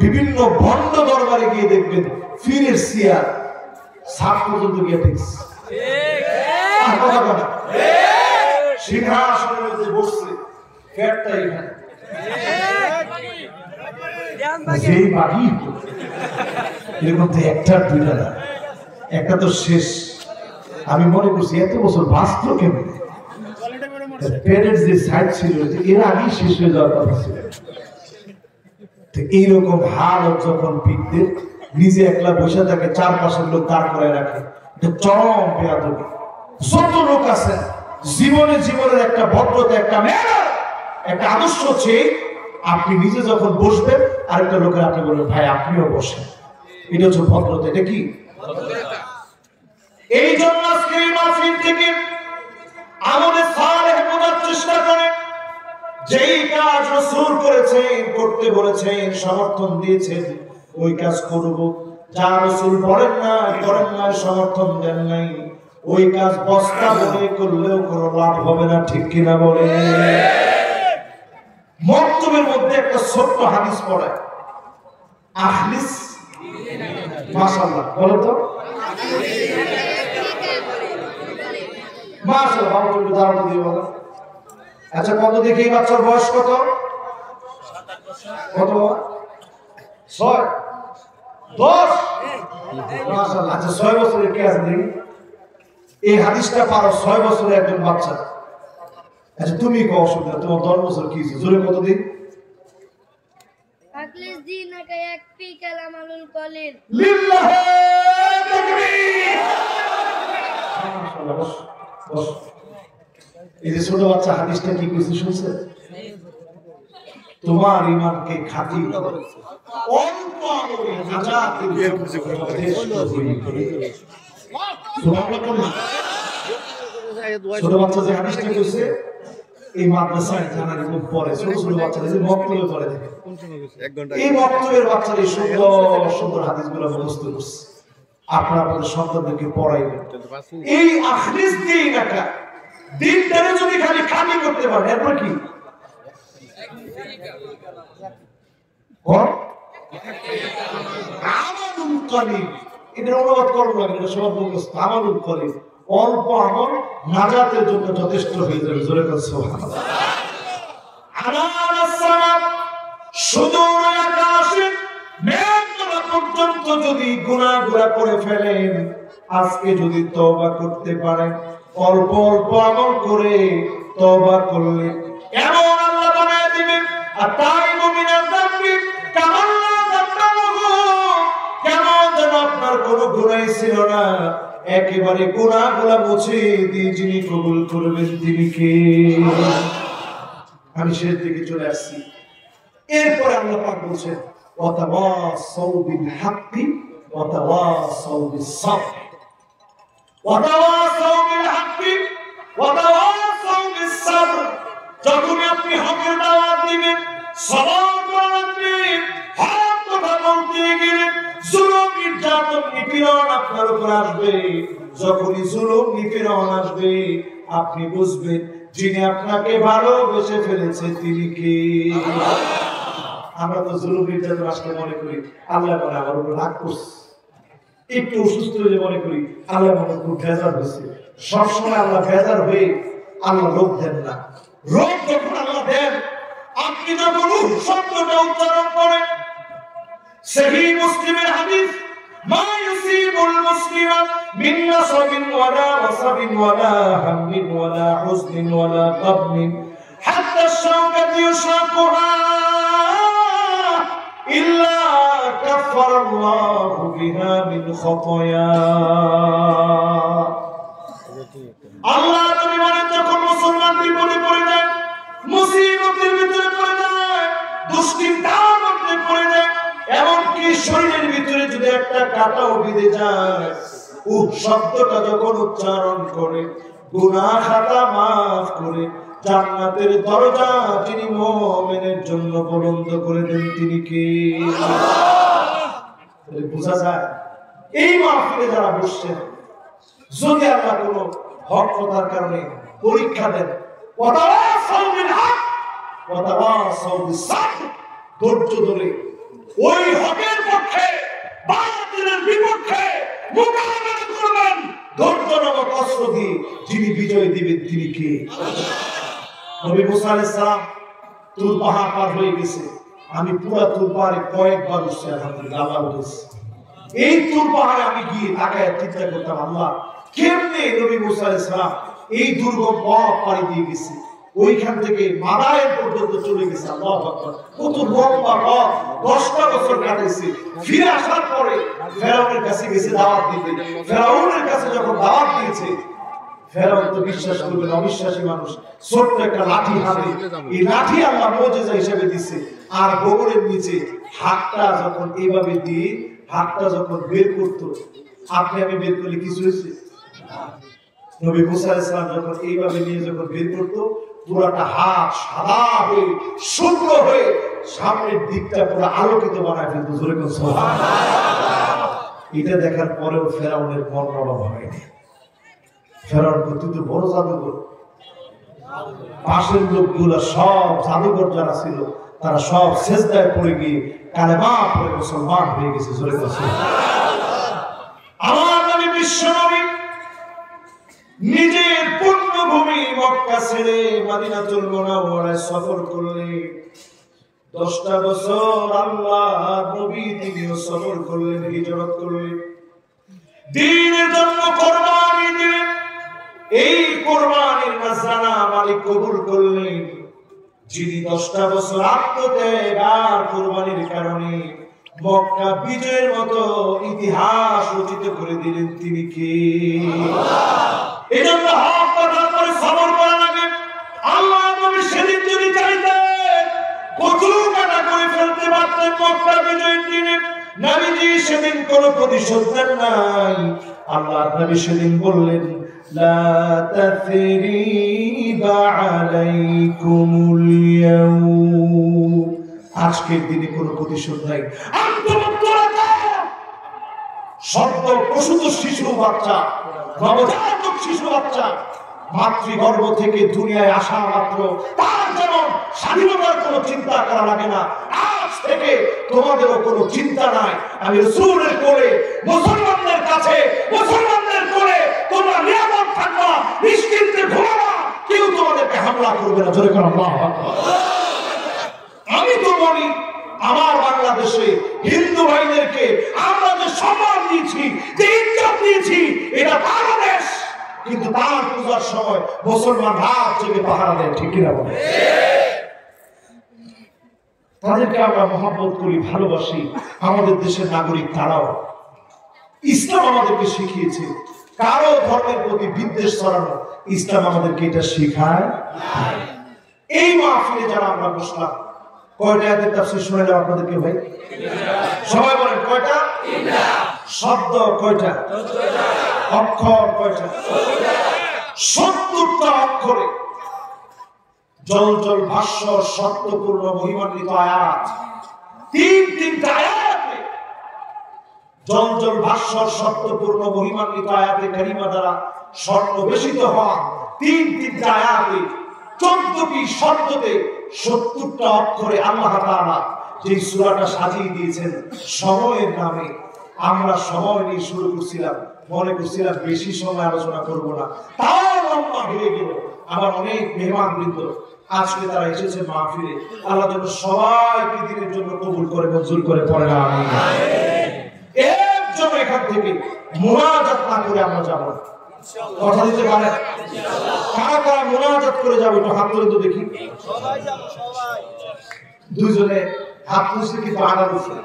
বিভিন্ন ভণ্ড দরবারে গিয়ে দেখবেন ফিরের সিয়ার সাত পর্যন্ত গিয়ে ফিক্স, সিংহাসনের মধ্যে বসছে, ফ্যাটটা এখানে, যেই বাড়ি এরকম তো একটা দুইটা না, একটা তো শেষ। আমি মনে করছি এত বছর বাঁচলো কেমন, পেটের যে সাইড ছিল এর আগেই শেষ হয়ে যাওয়ার কথা ছিল। এইরকম হাল যখন পিকতে নিজে একলা বসে থাকে, চারপাশের লোক দাঁড় করায় রাখে, চরম বেয়াদবি। যত লোক আছে জীবনে জীবনের একটা ভদ্রতা, একটা ম্যানার, একটা আদর্শ আছে। আপনি নিজে যখন বসবেন আরেকটা লোকের আপনি বলবেন ভাই আপনিও বসেন, এটা হচ্ছে ভদ্রতা। এটা কি? এই জন্য আজকে এই মাহফিল থেকে আমাদের সালেহ বোঝার চেষ্টা করেন, যেই কাজ রাসূল করেছেন, করতে বলেছেন, সমর্থন দিয়েছেন, ওই কাজ করব। যা রাসূল বলেন না, করেন না, সমর্থন দেন নাই, ওই কাজ বস্তা বলে করলেও কোনো লাভ হবে না। ঠিক কিনা বলে? মক্তবের মধ্যে একটা ছোট্ট হাদিস পড়ায়, আখলিস, মাশাআল্লাহ বলো তো, মাশাআল্লাহ বাবা একটু দাঁড়াতে দিয়ে বলো। আচ্ছা কত দেখি এই বাচ্চার বয়স কত? কত? 6 10 মাশাআল্লাহ। আচ্ছা 6 বছরের কে আছে দেখি? এই হাদিসটা পারো 6 বছরের একজন বাচ্চা। আচ্ছা তুমি কো অসুবিধা, তোমার 10 বছর কি হইছে? জোরে কত দিন? আখলিস দিনাকা ইয়াকফি কালামালুল কলিল লিল্লাহি তাকবীর। মাশাআল্লাহ। বস বস। এই যে ছোট বাচ্চা হাদিসটা কি কইছে শুনছেন? তোমার ঈমানকে খাঁটি করো, অল্প আমলে হাজার দিয়ে সুবহানাল্লাহ। ছোট বাচ্চা যে হাদিসটা কইছে এই মাদ্রাসায় জানার খুব পরে, ছোট ছোট বাচ্চারা যে মক্তবে পড়ে দেখে, এই মক্তবের বাচ্চারা এই সুন্দর সুন্দর হাদিসগুলো মুখস্থ করছে। আপনারা আপনাদের সন্তানদেরকে পড়াইবেন। এই আখলিস দিন একটা দিনটারে যদি খালি খালি করতে পারেন, এরপর কি আমালুল কলিল, এটার অনুবাদ করবো না, এটা সবার মুখস্থ। আমালুল কলিল, অল্প আমল নাজাতের জন্য যথেষ্ট হয়ে যাবে। জোরে বলেন সুবহানাল্লাহ। আনাস সামাম, সুদূর আকাশে মেঘমালা পর্যন্ত যদি গুনাহগুলো করে ফেলেন, আজকে যদি তওবা করতে পারেন, অল্প অল্প আমল করে তওবা করলে এমন আল্লাহ বানায় দিবেন। আর তাই মুমিনার যানবি কামা যানবাহু, কেমন যেন আপনার কোনো গুনাহই ছিল না, একেবারে গুনাহগুলো মুছে দিয়ে যিনি কবুল করবেন তিনি কে? আমি শেষ দিকে চলে আসছি। এরপরে আল্লাহ পাক বলছেন ওয়াতাওয়াসাউ বিল হাক্কি ওয়া তাওয়াসাউ বিস-সাবর ওয়া তাওয়াসাউ বিল-হাক্কি ওয়া তাওয়াসাউ বিস-সাবর। যখন আপনি হকের দাওয়াত দিবেন, সবর করবেন, হক কথা বলতে গেলে জুলুম নির্যাতন নিপীড়ন আপনার উপর আসবে। যখনই জুলুম নিপীড়ন আসবে, আপনি বুঝবেন যিনি আপনাকে ভালোবেসে ফেলেছে তিনি কে। আমরা তো জুলুম নির্যাতন আসলে মনে করি আল্লাহ মনে আমার উপর রাগ করছে, একটু অসুস্থ হয়ে মনে করি আল্লাহ মনে খুব বেজার হয়েছে। সবসময় আল্লাহ বেজার হয়ে আল্লাহ রোগ দেন না। রোগ যখন আল্লাহ দেন, আপনি যখন শব্দটা উচ্চারণ করেন, সহিহ মুসলিমের হাদিস, মা ইউসিবুল মুসলিমা মিন নাসাবিন ওয়ালা ওয়াসাবিন ওয়ালা হামিন ওয়ালা হুজনিন ওয়ালা গাবনিন হাত্তা শাওকাতি ইউশাকুহা ইল্লা কাফফারাল্লাহু বিহা মিন খাতায়া। আল্লাহ নবী বলেন, যখন মুসলমান বিপদে পড়ে যায়, মুসিবতের ভিতরে পড়ে যায়, দুশ্চিন্তার মধ্যে পড়ে যায়, এমনকি শরীরের ভিতরে যদি একটা কাঁটাও বিঁধে যায়, শব্দটা যখন উচ্চারণ করে গুনাহ খাতা মাফ করে জান্নাতের দরজা যিনি মুমিনের জন্য বন্ধ করে দেন তিনি কে? আল্লাহ। বোঝা যায় এই মাহফিলে যারা বসছেন, যদি আল্লাহ কোনো হক কথার কারণে পরীক্ষা দেন, ওয়াতাওয়াসাউ বিল হক ওয়াতাওয়াসাউ বিস-সাবর, ধৈর্য ধরে ওই হকের পক্ষে বাতিলের বিপক্ষে মোকাবেলা করবেন, ধৈর্য নামক অস্ত্র দিয়ে যিনি বিজয় দিবেন তিনি কে? নবী মুসা আলাইহিস সালাম তুর পাহাড় পার হয়ে গেছে। আমি পুরা তুর পাহাড়ে কয়েকবার উঠছি, আলহামদুলিল্লাহ আল্লাহ উঠেছে। এই তুর পাহাড়ে আমি গিয়ে তাকায় চিন্তা করতাম, আল্লাহ কেমনে নবী মুসা আলাইহিস সালাম এই দুর্গম পথ পাড়ি দিয়ে গেছে, ওইখান থেকে মাদায়েন পর্যন্ত চলে গেছে। আল্লাহু আকবার, কত লম্বা পথ, 10টা বছর কাটাইছে। ফিরে আসার পরে ফেরাউনের কাছে গেছে দাওয়াত দিতে। ফেরাউনের কাছে যখন দাওয়াত দিয়েছে, ফেরাউন তো বিশ্বাস করবে না, অবিশ্বাসী মানুষ। ছোট্ট একটা লাঠি হাতে, এই লাঠি আল্লাহ মুজিজা হিসেবে দিয়েছে। আর বগলের নিচে হাতটা যখন এইভাবে দিয়ে হাতটা যখন বের করতো, আপনি আমি বের করলে কিছু হয়েছে? নবী মুসা আলাইহিস সালাম যখন এইভাবে নিয়ে যখন বের করতো, পুরাটা হাত সাদা হয়ে শুভ্র হয়ে সামনের দিকটা পুরো আলোকিত বানায় ফেলতো। জোরে করে সুবহানাল্লাহ। এটা দেখার পরেও ফেরাউনের মন নরম হয়নি। ফেরাউন তুই তো বড় জাদুঘর। পাশের লোকগুলা সব জাদুঘর যারা ছিল তারা সব সেজদায় পড়ে গিয়ে কালেমা পড়ে মুসলমান হয়ে গেছে। জোরে করে সুবহানাল্লাহ। আমার নবী বিশ্বনবী নিজের পুণ্যভূমি মক্কা ছেড়ে মদিনাতুল মুনাওয়ারায় সফর করলেন। 10টা বছর আল্লাহর নবী তিনিও সফর করলেন, হিজরত করলেন, দ্বীনের জন্য কুরবানি দিলেন। এই কুরবানির নজরানা মালিক কবুল করলেন। যিনি 10টা বছর আত্মত্যাগ আর কুরবানির কারণে মক্কা বিজয়ের মতো ইতিহাস রচিত করে দিলেন তিনি কে? এজন্য হক কথার পরে সবর করা লাগে। আল্লাহ নবী সেদিন যদি চাইতেন কচু কাটা করে ফেলতে পারতেন মক্কা বিজয়ের দিনে। নবীজি সেদিন কোনো প্রতিশোধ নেন নাই। আল্লাহ নবী সেদিন বললেন, লা তাসরিবা আলাইকুমুল ইয়াউম, আজকের দিনে কোনো প্রতিশোধ নাই। সদ্য প্রসূত শিশু বাচ্চা, নবজাতক শিশু বাচ্চা মাতৃগর্ভ থেকে দুনিয়ায় আসা মাত্র তার যেমন স্বাধীনতার কোনো চিন্তা করা লাগে না, আজ থেকে তোমাদেরও কোনো চিন্তা নাই। আমি রাসূলের কোলে মুসলমানদের কাছে, মুসলমানদের কোলে তোমরা নিরাপদ থাকবা, নিশ্চিন্তে ঘুমাবা, কেউ তোমাদেরকে হামলা করবে না। জোরে করে আল্লাহু আকবার। আমি তো বলি আমার বাংলাদেশে হিন্দু ভাইদেরকে আমরা যে সম্মান দিয়েছি, যে ইজ্জত দিয়েছি, এটা তার দেশ, কিন্তু তার পূজার সময় মুসলমান রাত জেগে পাহারা দেয়। ঠিক কিনা বলে? তাদেরকে আমরা মহব্বত করি, ভালোবাসি। আমাদের দেশের নাগরিক তারাও। ইসলাম আমাদেরকে শিখিয়েছে কারো ধর্মের প্রতি বিদ্বেষ ছড়ানো, ইসলাম আমাদেরকে এটা শেখায়। এই মাহফিলে যারা আমরা বসলাম, কয়টা আয়াতের তাফসীর শুনাইলাম আপনাদেরকে ভাই? সবাই বলেন কয়টা? শব্দ কয়টা? অক্ষর কয়টা? 70টা অক্ষরে জল জল ভাষ্য সত্যপূর্ণ মহিমান্বিত আয়াত। তিনটা আয়াতে জল জল ভাষ্য সত্যপূর্ণ মহিমান্বিত আয়াতে কারিমা দ্বারা স্বর্ণবেশিত হওয়া তিনটা আয়াতে 14টি শব্দতে 70টা অক্ষরে আল্লাহ তাআলা যে সূরাটা সাজিয়ে দিয়েছেন সময়ের নামে। আমরা সময় নিয়ে শুরু করছিলাম, মনে করছিলাম বেশি সময় আলোচনা করব না, তাও লম্বা হয়ে গেল। আবার অনেক মেহমানবৃন্দ আজকে তারা এসেছে মাহফিলে। আল্লাহ যেন সবাইকে দিনের জন্য কবুল করে মঞ্জুর করে পড়ে না আমিন। এর জন্য এখান থেকে মুনাজাত না করে আমরা যাব না। কথা দিতে পারেন? কারা কারা মুনাজাত করে যাবে একটু হাত তুলে তো দেখি। সবাই যাবো, সবাই। দুইজনে হাত তুলছে কিন্তু আগার উপরে।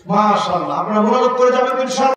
মাশাআল্লাহ, আপনারা মুনাজাত করে যাবেন ইনশাআল্লাহ।